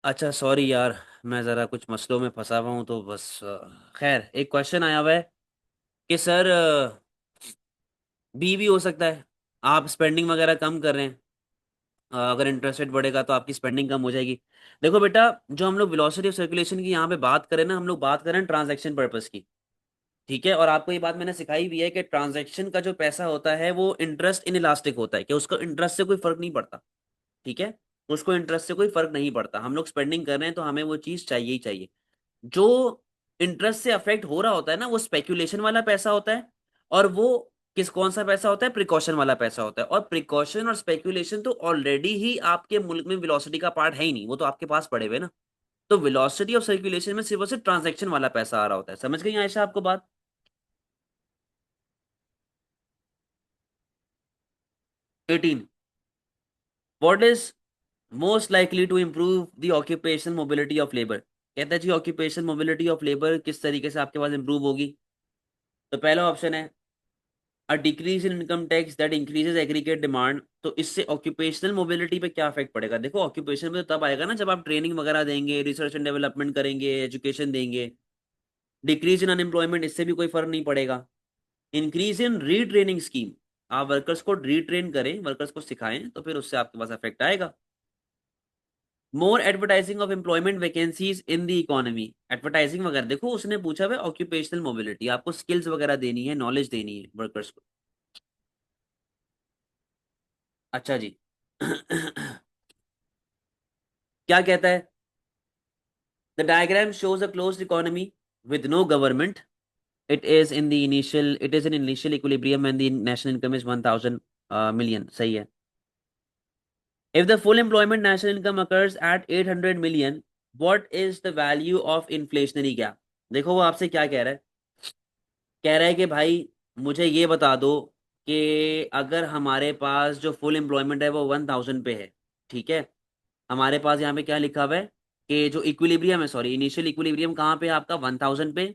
अच्छा सॉरी यार, मैं ज़रा कुछ मसलों में फंसा हुआ हूँ, तो बस खैर एक क्वेश्चन आया हुआ है कि सर बी भी हो सकता है, आप स्पेंडिंग वगैरह कम कर रहे हैं, अगर इंटरेस्ट रेट बढ़ेगा तो आपकी स्पेंडिंग कम हो जाएगी। देखो बेटा, जो हम लोग वेलोसिटी ऑफ सर्कुलेशन की यहाँ पे बात करें ना, हम लोग बात करें ट्रांजैक्शन पर्पस की, ठीक है। और आपको ये बात मैंने सिखाई भी है कि ट्रांजैक्शन का जो पैसा होता है वो इंटरेस्ट इन इलास्टिक होता है, कि उसको इंटरेस्ट से कोई फर्क नहीं पड़ता, ठीक है। उसको इंटरेस्ट से कोई फर्क नहीं पड़ता, हम लोग स्पेंडिंग कर रहे हैं तो हमें वो चीज चाहिए ही चाहिए। जो इंटरेस्ट से अफेक्ट हो रहा होता है ना, वो स्पेकुलेशन वाला पैसा होता है, और वो किस कौन सा पैसा होता है? प्रिकॉशन वाला पैसा होता है। और प्रिकॉशन और स्पेकुलेशन तो ऑलरेडी ही आपके मुल्क में वेलोसिटी का पार्ट है ही नहीं, वो तो आपके पास पड़े हुए ना। तो वेलोसिटी ऑफ सर्कुलेशन में सिर्फ और सिर्फ ट्रांजैक्शन वाला पैसा आ रहा होता है। समझ गई आयशा आपको बात? 18, what is most likely to improve the occupational mobility of labour. कहता है जी ऑक्यूपेशनल मोबिलिटी ऑफ लेबर किस तरीके से आपके पास इंप्रूव होगी। तो पहला ऑप्शन है अ decrease in income tax that increases aggregate demand. तो इससे ऑक्यूपेशनल मोबिलिटी पे क्या इफेक्ट पड़ेगा? देखो ऑक्यूपेशन में तो तब आएगा ना जब आप ट्रेनिंग वगैरह देंगे, रिसर्च एंड डेवलपमेंट करेंगे, एजुकेशन देंगे। डिक्रीज इन अनएम्प्लॉयमेंट, इससे भी कोई फर्क नहीं पड़ेगा। इंक्रीज इन रीट्रेनिंग स्कीम, आप वर्कर्स को रीट्रेन करें, वर्कर्स को सिखाएं, तो फिर उससे आपके पास इफेक्ट आएगा। More advertising of employment vacancies in the economy, advertising वगैरह, देखो उसने पूछा हुआ ऑक्यूपेशनल मोबिलिटी, आपको स्किल्स वगैरह देनी है, नॉलेज देनी है वर्कर्स को। अच्छा जी। क्या कहता है? The diagram shows a closed economy with no government. It is in initial equilibrium when the national income is 1000 million. सही है। If the full employment national income occurs at 800 million, what is the value of inflationary gap. देखो वो आपसे क्या कह रहा है, कह रहा है कि भाई मुझे ये बता दो कि अगर हमारे पास जो फुल एम्प्लॉयमेंट है वो 1000 पे है, ठीक है, हमारे पास यहाँ पे क्या लिखा हुआ है कि जो इक्विलिब्रियम है, सॉरी इनिशियल इक्विलिब्रियम कहाँ पे है आपका 1000 पे,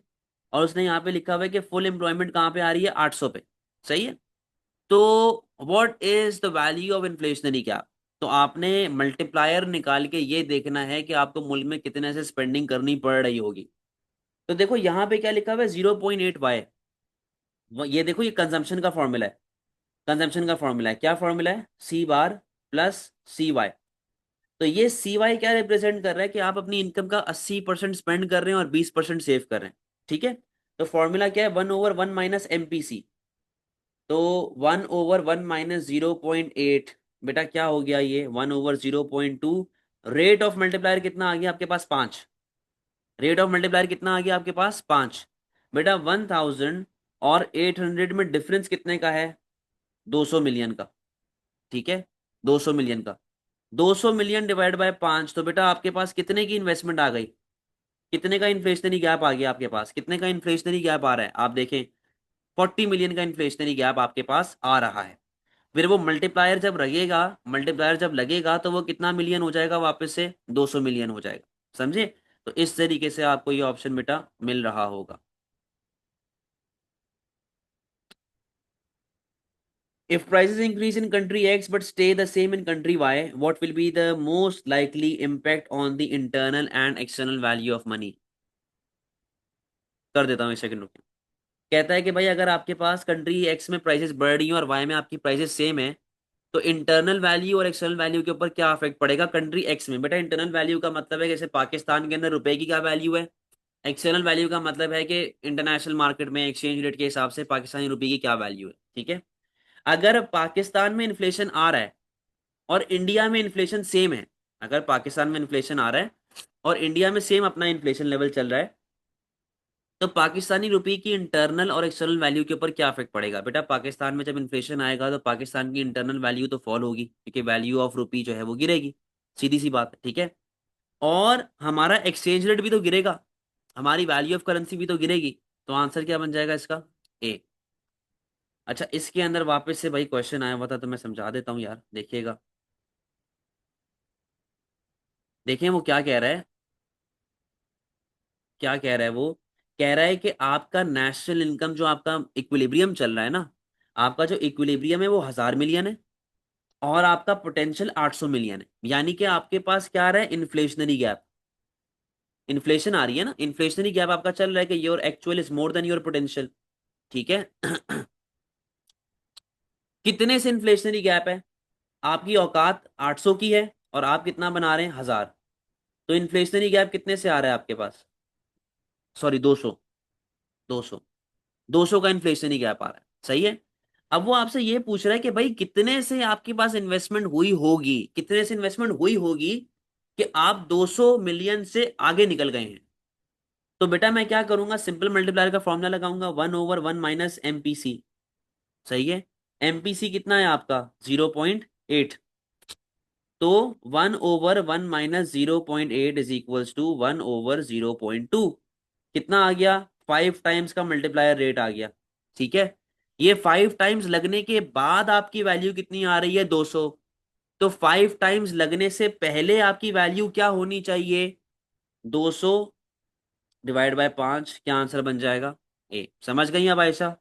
और उसने यहाँ पे लिखा हुआ है कि फुल एम्प्लॉयमेंट कहाँ पे आ रही है 800 पे, सही है। तो what is the value of inflationary gap, तो आपने मल्टीप्लायर निकाल के ये देखना है कि आपको मुल्क में कितने से स्पेंडिंग करनी पड़ रही होगी। तो देखो यहाँ पे क्या लिखा हुआ है 0.8 वाई, ये देखो ये कंजम्पशन का फॉर्मूला है, कंजम्पशन का फॉर्मूला है, क्या फॉर्मूला है, सी बार प्लस सी वाई। तो ये सी वाई क्या रिप्रेजेंट कर रहा है कि आप अपनी इनकम का 80% स्पेंड कर रहे हैं और 20% सेव कर रहे हैं, ठीक है। तो फॉर्मूला क्या है, 1/1 माइनस एमपीसी। तो 1/1 माइनस 0.8, बेटा क्या हो गया ये 1/0.2। रेट ऑफ मल्टीप्लायर कितना आ गया आपके पास, 5। रेट ऑफ मल्टीप्लायर कितना आ गया आपके पास, 5। बेटा 1000 और 800 में डिफरेंस कितने का है, 200 मिलियन का, ठीक है, 200 मिलियन का। 200 मिलियन डिवाइड बाय 5, तो बेटा आपके पास कितने की इन्वेस्टमेंट आ गई, कितने का इन्फ्लेशनरी गैप आ गया आपके पास, कितने का इन्फ्लेशनरी गैप आ रहा है आप देखें, 40 मिलियन का इन्फ्लेशनरी गैप आपके पास आ रहा है। फिर वो मल्टीप्लायर जब लगेगा तो वो कितना मिलियन हो जाएगा, वापस से 200 मिलियन हो जाएगा, समझे। तो इस तरीके से आपको ये ऑप्शन बेटा मिल रहा होगा। If prices increase in country X but stay the same in country Y, what will be the most likely impact on the internal and external value of money? कर देता हूँ एक सेकंड रुकिए। कहता है कि भाई अगर आपके पास कंट्री एक्स में प्राइसेस बढ़ रही हैं और वाई में आपकी प्राइसेस सेम है, तो इंटरनल वैल्यू और एक्सटर्नल वैल्यू के ऊपर क्या इफेक्ट पड़ेगा कंट्री एक्स में। बेटा इंटरनल वैल्यू का मतलब है जैसे पाकिस्तान के अंदर रुपए की क्या वैल्यू है, एक्सटर्नल वैल्यू का मतलब है कि इंटरनेशनल मार्केट में एक्सचेंज रेट के हिसाब से पाकिस्तानी रुपए की क्या वैल्यू है, ठीक है। अगर पाकिस्तान में इन्फ्लेशन आ रहा है और इंडिया में इन्फ्लेशन सेम है, अगर पाकिस्तान में इन्फ्लेशन आ रहा है और इंडिया में सेम अपना इन्फ्लेशन लेवल चल रहा है, तो पाकिस्तानी रुपये की इंटरनल और एक्सटर्नल वैल्यू के ऊपर क्या इफेक्ट पड़ेगा। बेटा पाकिस्तान में जब इन्फ्लेशन आएगा तो पाकिस्तान की इंटरनल वैल्यू तो फॉल होगी क्योंकि वैल्यू ऑफ रुपी जो है वो गिरेगी, सीधी सी बात है, ठीक है। और हमारा एक्सचेंज रेट भी तो गिरेगा, हमारी वैल्यू ऑफ करेंसी भी तो गिरेगी। तो आंसर क्या बन जाएगा इसका, ए। अच्छा इसके अंदर वापस से भाई क्वेश्चन आया हुआ था तो मैं समझा देता हूँ यार, देखिएगा। देखें वो क्या कह रहा है, क्या कह रहा है वो, कह रहा है कि आपका नेशनल इनकम जो आपका इक्विलिब्रियम चल रहा है ना, आपका जो इक्विलिब्रियम है वो 1000 मिलियन है और आपका पोटेंशियल 800 मिलियन है, यानी कि आपके पास क्या आ रहा है, इन्फ्लेशनरी गैप। इन्फ्लेशन आ रही है ना, इन्फ्लेशनरी गैप आपका चल रहा है कि your actual is more then your potential, ठीक है। कितने से इन्फ्लेशनरी गैप है, आपकी औकात 800 की है और आप कितना बना रहे हैं, 1000। तो इन्फ्लेशनरी गैप कितने से आ रहा है आपके पास, सॉरी 200, 200, 200 का इन्फ्लेशन ही गैप आ रहा है, सही है। अब वो आपसे ये पूछ रहा है कि भाई कितने से आपके पास इन्वेस्टमेंट हुई होगी, कितने से इन्वेस्टमेंट हुई होगी कि आप 200 मिलियन से आगे निकल गए हैं। तो बेटा मैं क्या करूंगा, सिंपल मल्टीप्लायर का फॉर्मूला लगाऊंगा, 1/1 माइनस एमपीसी, सही है। एमपीसी कितना है आपका 0.8, तो 1/1 माइनस 0.8 इज इक्वल्स टू 1/0.2। कितना आ गया, 5 टाइम्स का मल्टीप्लायर रेट आ गया, ठीक है। ये 5 टाइम्स लगने के बाद आपकी वैल्यू कितनी आ रही है, 200। तो 5 टाइम्स लगने से पहले आपकी वैल्यू क्या होनी चाहिए, 200 डिवाइड बाय 5, क्या आंसर बन जाएगा, ए। समझ गई अब आयशा।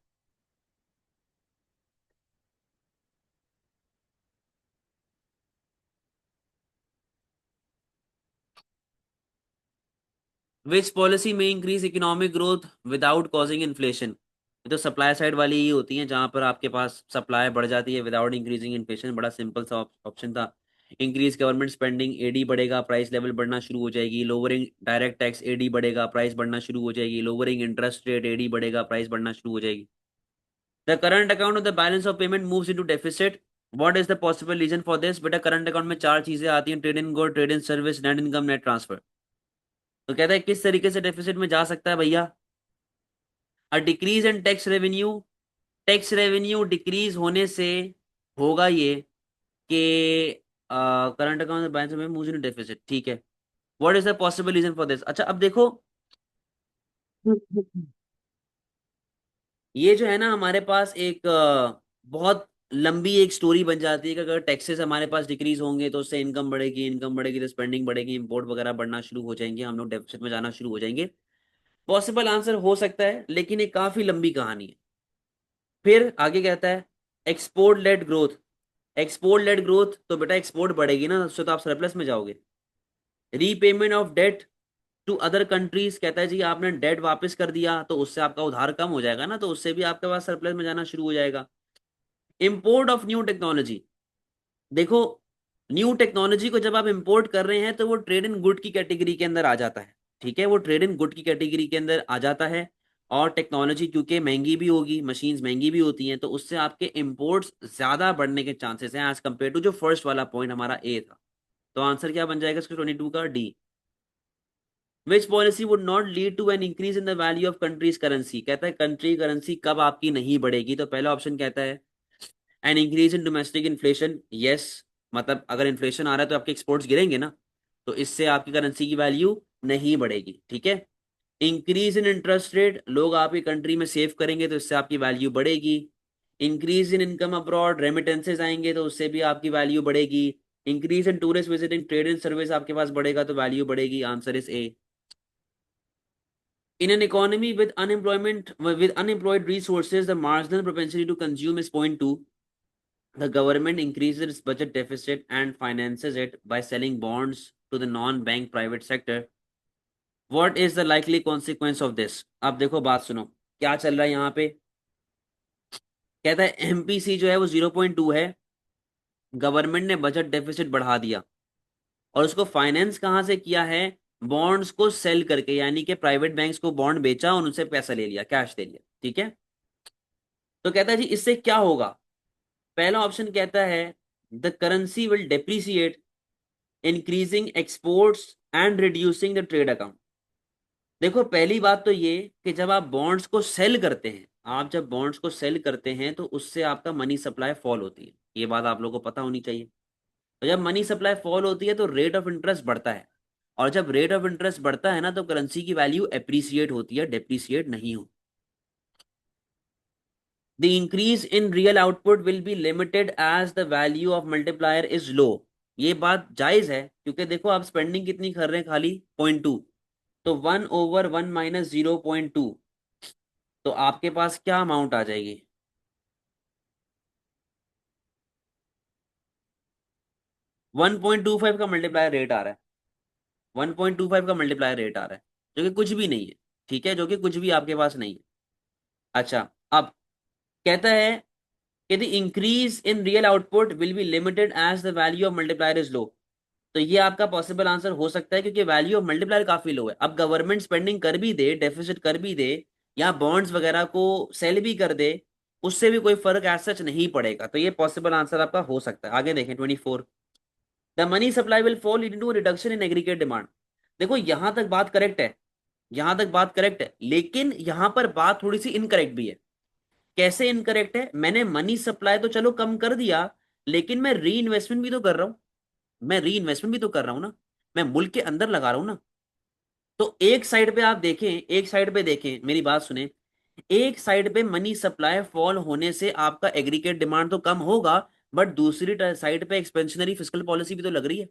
विच पॉलिसी में increase economic growth without causing inflation. ये तो सप्लाई साइड वाली ही होती है जहां पर आपके पास सप्लाई बढ़ जाती है विदाउट इंक्रीजिंग इन्फ्लेशन, बड़ा सिंपल सा ऑप्शन था। इंक्रीज गवर्नमेंट स्पेंडिंग, एडी बढ़ेगा, प्राइस लेवल बढ़ना शुरू हो जाएगी। लोअरिंग डायरेक्ट टैक्स, एडी बढ़ेगा, प्राइस बढ़ना शुरू हो जाएगी। लोअरिंग इंटरेस्ट रेट, एडी बढ़ेगा, प्राइस बढ़ना शुरू हो जाएगी। The current account of the balance of payment moves into deficit, what is the possible reason for this. बेटा करंट अकाउंट में चार चीजें आती हैं, trade in good, trade in service, net income, net transfer. तो कहता है किस तरीके से डेफिसिट में जा सकता है भैया, a decrease in tax revenue, tax revenue decrease होने से होगा ये कि करंट अकाउंट बैलेंस में मूव इन डेफिसिट, ठीक है। What is the possible reason for this? अच्छा अब देखो, ये जो है ना हमारे पास एक बहुत लंबी एक स्टोरी बन जाती है कि अगर टैक्सेस हमारे पास डिक्रीज होंगे तो उससे इनकम बढ़ेगी, इनकम बढ़ेगी तो स्पेंडिंग बढ़ेगी, इंपोर्ट वगैरह बढ़ना शुरू हो जाएंगे, हम लोग डेफिसिट में जाना शुरू हो जाएंगे। पॉसिबल आंसर हो सकता है, लेकिन एक काफी लंबी कहानी है। फिर आगे कहता है export led growth. Export led growth तो बेटा एक्सपोर्ट बढ़ेगी ना, उससे तो आप सरप्लस में जाओगे। Repayment of debt to other countries, कहता है जी आपने डेट वापस कर दिया तो उससे आपका उधार कम हो जाएगा ना, तो उससे भी आपके पास सरप्लस में जाना शुरू हो जाएगा। इंपोर्ट ऑफ न्यू टेक्नोलॉजी, देखो न्यू टेक्नोलॉजी को जब आप इंपोर्ट कर रहे हैं तो वो ट्रेड इन गुड की कैटेगरी के अंदर आ जाता है। ठीक है, वो ट्रेड इन गुड की कैटेगरी के अंदर आ जाता है। और टेक्नोलॉजी क्योंकि महंगी भी होगी, मशीन्स महंगी भी होती हैं, तो उससे आपके इंपोर्ट्स ज्यादा बढ़ने के चांसेस हैं एज कम्पेयर टू जो फर्स्ट वाला पॉइंट हमारा ए था। तो आंसर क्या बन जाएगा इसका 22 का? D. Which policy would not lead to an increase in the value of country's currency, कहता है कंट्री करेंसी कब आपकी नहीं बढ़ेगी, तो पहला ऑप्शन कहता है an increase in domestic inflation. Yes, मतलब अगर इन्फ्लेशन आ रहा है तो आपके एक्सपोर्ट्स गिरेंगे ना, तो इससे आपकी करेंसी की वैल्यू नहीं बढ़ेगी। ठीक है। इंक्रीज इन इंटरेस्ट रेट, लोग आपकी कंट्री में सेव करेंगे तो इससे आपकी वैल्यू बढ़ेगी। Increase in income abroad, remittances आएंगे तो उससे भी आपकी वैल्यू बढ़ेगी। Increase in tourist visiting, trade and service आपके पास बढ़ेगा तो वैल्यू बढ़ेगी। Answer is a. In an economy with unemployment with unemployed resources, the marginal propensity to consume is point 0.2. The government increases its budget deficit and finances it by selling bonds to the non-bank private sector. What is the likely consequence of this? अब देखो बात सुनो, क्या चल रहा है यहाँ पे। कहता है एमपीसी जो है वो 0.2 है, गवर्नमेंट ने बजट डेफिसिट बढ़ा दिया, और उसको फाइनेंस कहाँ से किया है? बॉन्ड्स को सेल करके, यानी कि प्राइवेट बैंक्स को बॉन्ड बेचा और उनसे पैसा ले लिया, कैश दे लिया। ठीक है। तो कहता है जी इससे क्या होगा। पहला ऑप्शन कहता है the currency will depreciate, increasing exports and reducing the trade account. देखो पहली बात तो ये कि जब आप बॉन्ड्स को सेल करते हैं, आप जब बॉन्ड्स को सेल करते हैं तो उससे आपका मनी सप्लाई फॉल होती है, ये बात आप लोगों को पता होनी चाहिए। तो जब मनी सप्लाई फॉल होती है तो रेट ऑफ इंटरेस्ट बढ़ता है, और जब रेट ऑफ इंटरेस्ट बढ़ता है ना तो करेंसी की वैल्यू एप्रिसिएट होती है, डेप्रिसिएट नहीं हो। The increase in real output will be limited as the value of multiplier is low. ये बात जायज है, क्योंकि देखो आप स्पेंडिंग कितनी कर रहे हैं, खाली 0.2, तो 1/1 माइनस 0.2, तो आपके पास क्या अमाउंट आ जाएगी? 1.25 का मल्टीप्लायर रेट आ रहा है, 1.25 का मल्टीप्लायर रेट आ रहा है, जो कि कुछ भी नहीं है। ठीक है, जो कि कुछ भी आपके पास नहीं है। अच्छा, अब कहता है कि the increase in real output will be limited as the value of multiplier is low. तो ये आपका पॉसिबल आंसर हो सकता है, क्योंकि वैल्यू ऑफ मल्टीप्लायर काफी लो है। अब गवर्नमेंट स्पेंडिंग कर भी दे, डेफिसिट कर भी दे, या बॉन्ड्स वगैरह को सेल भी कर दे, उससे भी कोई फर्क एज सच नहीं पड़ेगा। तो ये पॉसिबल आंसर आपका हो सकता है। आगे देखें 24, the money supply will fall leading to reduction in aggregate demand. देखो यहां तक बात करेक्ट है, यहां तक बात करेक्ट है, लेकिन यहां पर बात थोड़ी सी इनकरेक्ट भी है। कैसे इनकरेक्ट है? मैंने मनी सप्लाई तो चलो कम कर दिया, लेकिन मैं री इन्वेस्टमेंट भी तो कर रहा हूं, मैं री इन्वेस्टमेंट भी तो कर रहा हूं ना, मैं मुल्क के अंदर लगा रहा हूं ना। तो एक साइड पे आप देखें, एक साइड पे देखें, मेरी बात सुने, एक साइड पे मनी सप्लाई फॉल होने से आपका एग्रीगेट डिमांड तो कम होगा, बट दूसरी साइड पे एक्सपेंशनरी फिस्कल पॉलिसी भी तो लग रही है,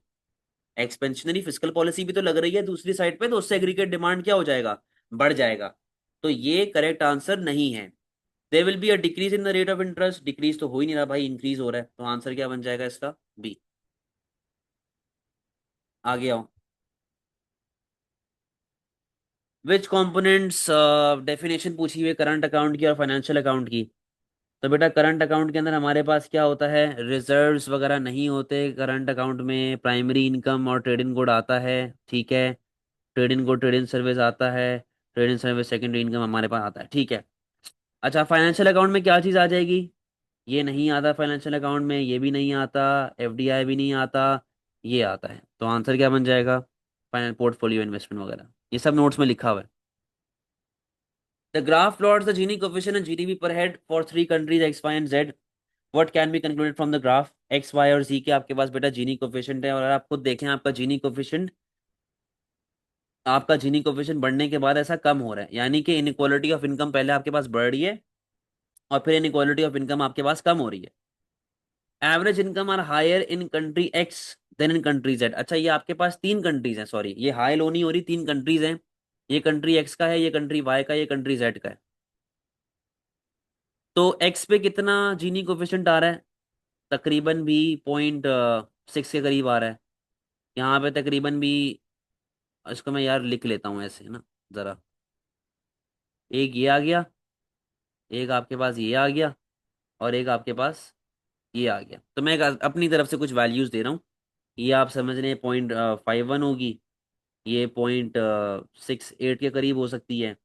एक्सपेंशनरी फिस्कल पॉलिसी भी तो लग रही है दूसरी साइड पे, तो उससे एग्रीगेट डिमांड क्या हो जाएगा? बढ़ जाएगा। तो ये करेक्ट आंसर नहीं है। There will be a decrease in the rate of interest, decrease तो हो ही नहीं रहा भाई, इंक्रीज हो रहा है, तो आंसर क्या बन जाएगा इसका? बी। आगे आओ। विच कंपोनेंट्स, डेफिनेशन पूछी हुई है करंट अकाउंट की और फाइनेंशियल अकाउंट की। तो बेटा करंट अकाउंट के अंदर हमारे पास क्या होता है? रिजर्व्स वगैरह नहीं होते करंट अकाउंट में, प्राइमरी इनकम और ट्रेड इन गुड आता है। ठीक है, trade in good, trade in service आता है, trade in service secondary income हमारे पास आता है। ठीक है। अच्छा फाइनेंशियल अकाउंट में क्या चीज़ आ जाएगी? ये नहीं आता फाइनेंशियल अकाउंट में, ये भी नहीं आता, एफडीआई भी नहीं आता, ये आता है। तो आंसर क्या बन जाएगा? फाइनल पोर्टफोलियो इन्वेस्टमेंट वगैरह, ये सब नोट्स में लिखा हुआ है। The graph plots the Gini coefficient and GDP per head for three countries X Y and Z. What can be concluded from the graph? X Y और जी के आपके पास बेटा जीनी कोफिशिएंट है, और अगर आप खुद देखें आपका जीनी कोफिशिएंट आपका जीनी कोफिशिएंट बढ़ने के बाद ऐसा कम हो रहा है, यानी कि इनइक्वालिटी ऑफ इनकम पहले आपके पास बढ़ रही है और फिर इनइक्वालिटी ऑफ इनकम आपके पास कम हो रही है। Average income are higher in country X than in country Z. अच्छा, ये आपके पास तीन कंट्रीज हैं, सॉरी ये हाई लो नहीं हो रही, तीन कंट्रीज हैं। ये कंट्री एक्स का है, ये कंट्री वाई का, ये कंट्री जेड का है। तो एक्स पे कितना जीनी कोफिशिएंट आ रहा है? तकरीबन भी 0.6 के करीब आ रहा है। यहाँ पे तकरीबन भी, इसको मैं यार लिख लेता हूँ ऐसे ना जरा। एक ये आ गया, एक आपके पास ये आ गया, और एक आपके पास ये आ गया। तो मैं एक अपनी तरफ से कुछ वैल्यूज दे रहा हूँ। ये आप समझ रहे हैं 0.51 होगी, ये 0.68 के करीब हो सकती है,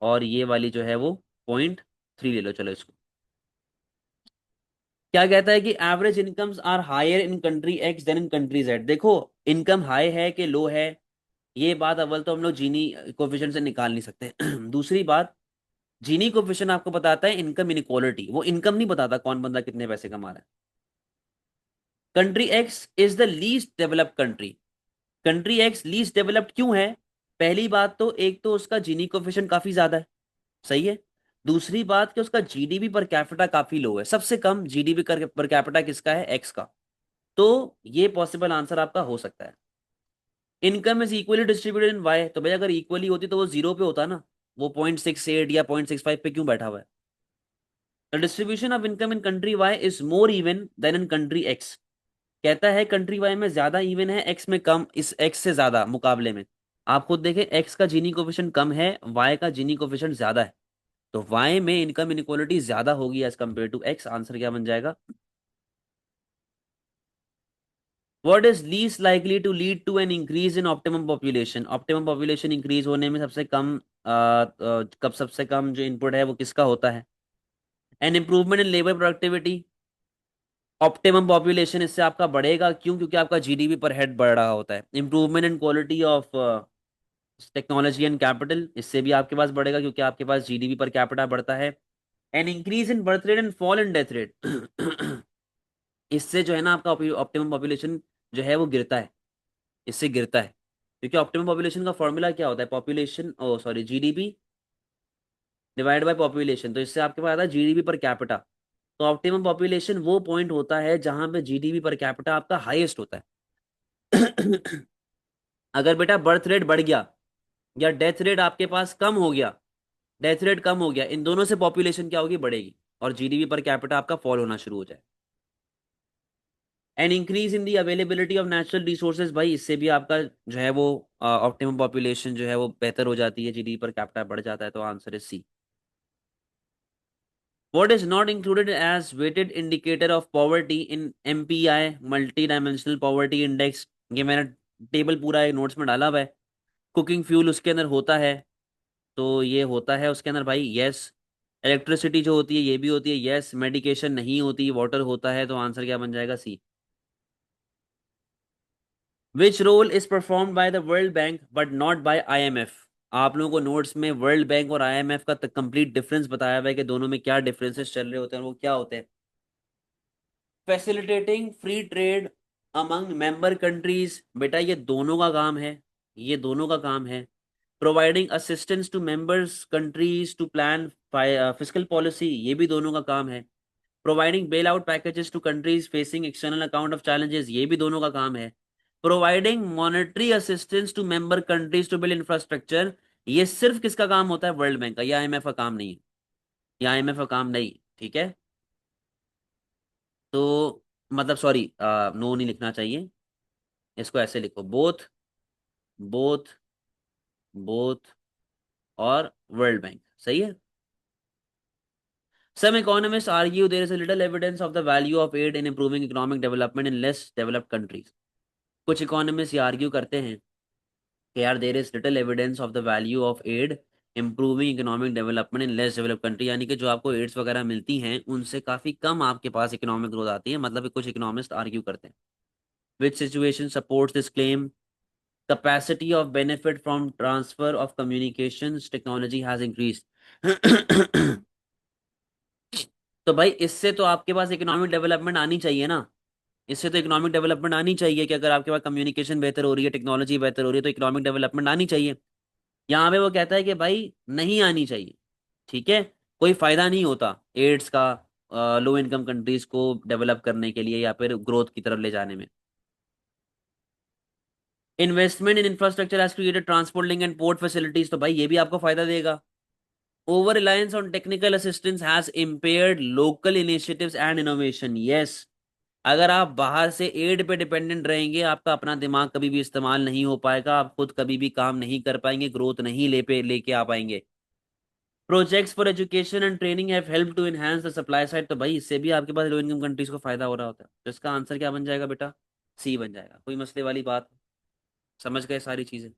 और ये वाली जो है वो 0.3 ले लो, चलो इसको। क्या कहता है कि average incomes are higher in country X than in country Z. देखो, इनकम हाई है कि लो है, ये बात अव्वल तो हम लोग जीनी कोफिशिएंट से निकाल नहीं सकते। दूसरी बात, जीनी कोफिशिएंट आपको बताता है इनकम इनइक्वालिटी, वो इनकम नहीं बताता कौन बंदा कितने पैसे कमा रहा है। Country x is the least developed country. Country x least developed क्यों है? पहली बात तो, एक तो उसका जीनी कोफिशिएंट काफी ज्यादा है, सही है। दूसरी बात कि उसका जीडीपी पर कैपिटा काफी लो है, सबसे कम जीडीपी पर कैपिटा किसका है? एक्स का। तो ये पॉसिबल आंसर आपका हो सकता है। Income is equally distributed in Y, तो भाई अगर इक्वली होती तो वो जीरो पे होता ना, वो 0.68 या 0.65 पे क्यों बैठा हुआ है? The distribution of income in country Y is more even than in country X. कहता है कंट्री वाई में ज्यादा इवन है, एक्स में कम, इस एक्स से ज्यादा मुकाबले में। आप खुद देखें, एक्स का जीनी कोफिशिएंट कम है, वाई का जीनी कोफिशिएंट ज्यादा है। तो वाई में इनकम इनक्वालिटी ज्यादा होगी as compare to X. Answer क्या बन जाएगा? What is least likely to lead to an increase in optimum population? Optimum population increase होने में सबसे कम कब सबसे कम जो इनपुट है वो किसका होता है? An improvement in labour productivity. Optimum population इससे आपका बढ़ेगा, क्यों? क्योंकि आपका जीडीपी पर हेड बढ़ रहा होता है। Improvement in quality of technology and capital, इससे भी आपके पास बढ़ेगा क्योंकि आपके पास जीडीपी पर कैपिटा बढ़ता है। An increase in birth rate and fall in death rate. इससे जो है ना आपका ऑप्टिमम पॉपुलेशन जो है वो गिरता है, इससे गिरता है। क्योंकि ऑप्टिमम पॉपुलेशन का फॉर्मूला क्या होता है? Population, oh sorry, GDP divide by population. तो इससे आपके पास आता है जीडीपी पर कैपिटा। तो ऑप्टिमम पॉपुलेशन वो पॉइंट होता है जहां पे जीडीपी पर कैपिटा आपका हाईएस्ट होता है। अगर बेटा बर्थ रेट बढ़ गया या डेथ रेट आपके पास कम हो गया, डेथ रेट कम हो गया, इन दोनों से पॉपुलेशन क्या होगी? बढ़ेगी, और जीडीपी पर कैपिटा आपका फॉल होना शुरू हो जाए। And increase in the availability of natural resources, भाई इससे भी आपका जो है वो ऑप्टिमम पॉपुलेशन जो है वो बेहतर हो जाती है, जीडीपी पर कैपिटा बढ़ जाता है। तो answer is C. What is not included as weighted indicator of poverty in MPI multidimensional poverty index? ये मैंने टेबल पूरा एक नोट्स में डाला हुआ है। कुकिंग फ्यूल उसके अंदर होता है, तो ये होता है उसके अंदर भाई, यस। इलेक्ट्रिसिटी जो होती है ये भी होती है, यस। मेडिकेशन नहीं होती, वाटर होता है। तो आंसर क्या बन जाएगा? C. Which role is performed by the World Bank but not by IMF? आप लोगों को नोट्स में वर्ल्ड बैंक और आईएमएफ का कंप्लीट डिफरेंस बताया हुआ है कि दोनों में क्या डिफरेंसेस चल रहे होते हैं और वो क्या होते हैं। Facilitating free trade among member countries, बेटा ये दोनों का काम है, ये दोनों का काम है। Providing assistance to members countries to plan fiscal policy, ये भी दोनों का काम है। Providing bailout packages to countries facing external account of challenges, ये भी दोनों का काम है। Providing monetary assistance to member countries to build infrastructure, ये सिर्फ किसका काम होता है? वर्ल्ड बैंक का। या आईएमएफ का काम नहीं है, या आईएमएफ का काम नहीं। ठीक है, तो मतलब सॉरी, नो नहीं लिखना चाहिए, इसको ऐसे लिखो, बोथ, बोथ, बोथ और वर्ल्ड बैंक, सही है। Some economists argue there is a little evidence of the value of aid in improving economic development in less developed countries. कुछ इकोनॉमिस्ट ये आर्ग्यू करते हैं कि यार there is little evidence of the value of aid improving economic development in less developed country, यानी कि जो आपको एड्स वगैरह मिलती हैं उनसे काफी कम आपके पास इकोनॉमिक ग्रोथ आती है, मतलब कि कुछ इकोनॉमिस्ट आर्ग्यू करते हैं। विच situation supports this claim? Capacity of benefit from transfer of communications technology has increase. तो भाई इससे तो आपके पास इकोनॉमिक डेवलपमेंट आनी चाहिए ना। इससे तो इकोनॉमिक डेवलपमेंट आनी चाहिए कि अगर आपके पास कम्युनिकेशन बेहतर हो रही है, टेक्नोलॉजी बेहतर हो रही है, तो इकोनॉमिक डेवलपमेंट आनी चाहिए। यहाँ पे वो कहता है कि भाई नहीं आनी चाहिए। ठीक है, कोई फायदा नहीं होता एड्स का लो इनकम कंट्रीज को डेवलप करने के लिए या फिर ग्रोथ की तरफ ले जाने में। Investment in infrastructure has created transport link and port facilities, तो भाई ये भी आपको फायदा देगा। Over reliance on technical assistance has impaired local initiatives and innovation, yes. अगर आप बाहर से एड पे डिपेंडेंट रहेंगे, आपका अपना दिमाग कभी भी इस्तेमाल नहीं हो पाएगा, आप खुद कभी भी काम नहीं कर पाएंगे, ग्रोथ नहीं लेके आ पाएंगे। Projects for education and training have help to enhance the supply side, तो भाई इससे भी आपके पास लो इनकम कंट्रीज को फायदा हो रहा होता है। तो इसका आंसर क्या बन जाएगा बेटा? सी बन जाएगा। कोई मसले वाली बात? समझ गए सारी चीजें?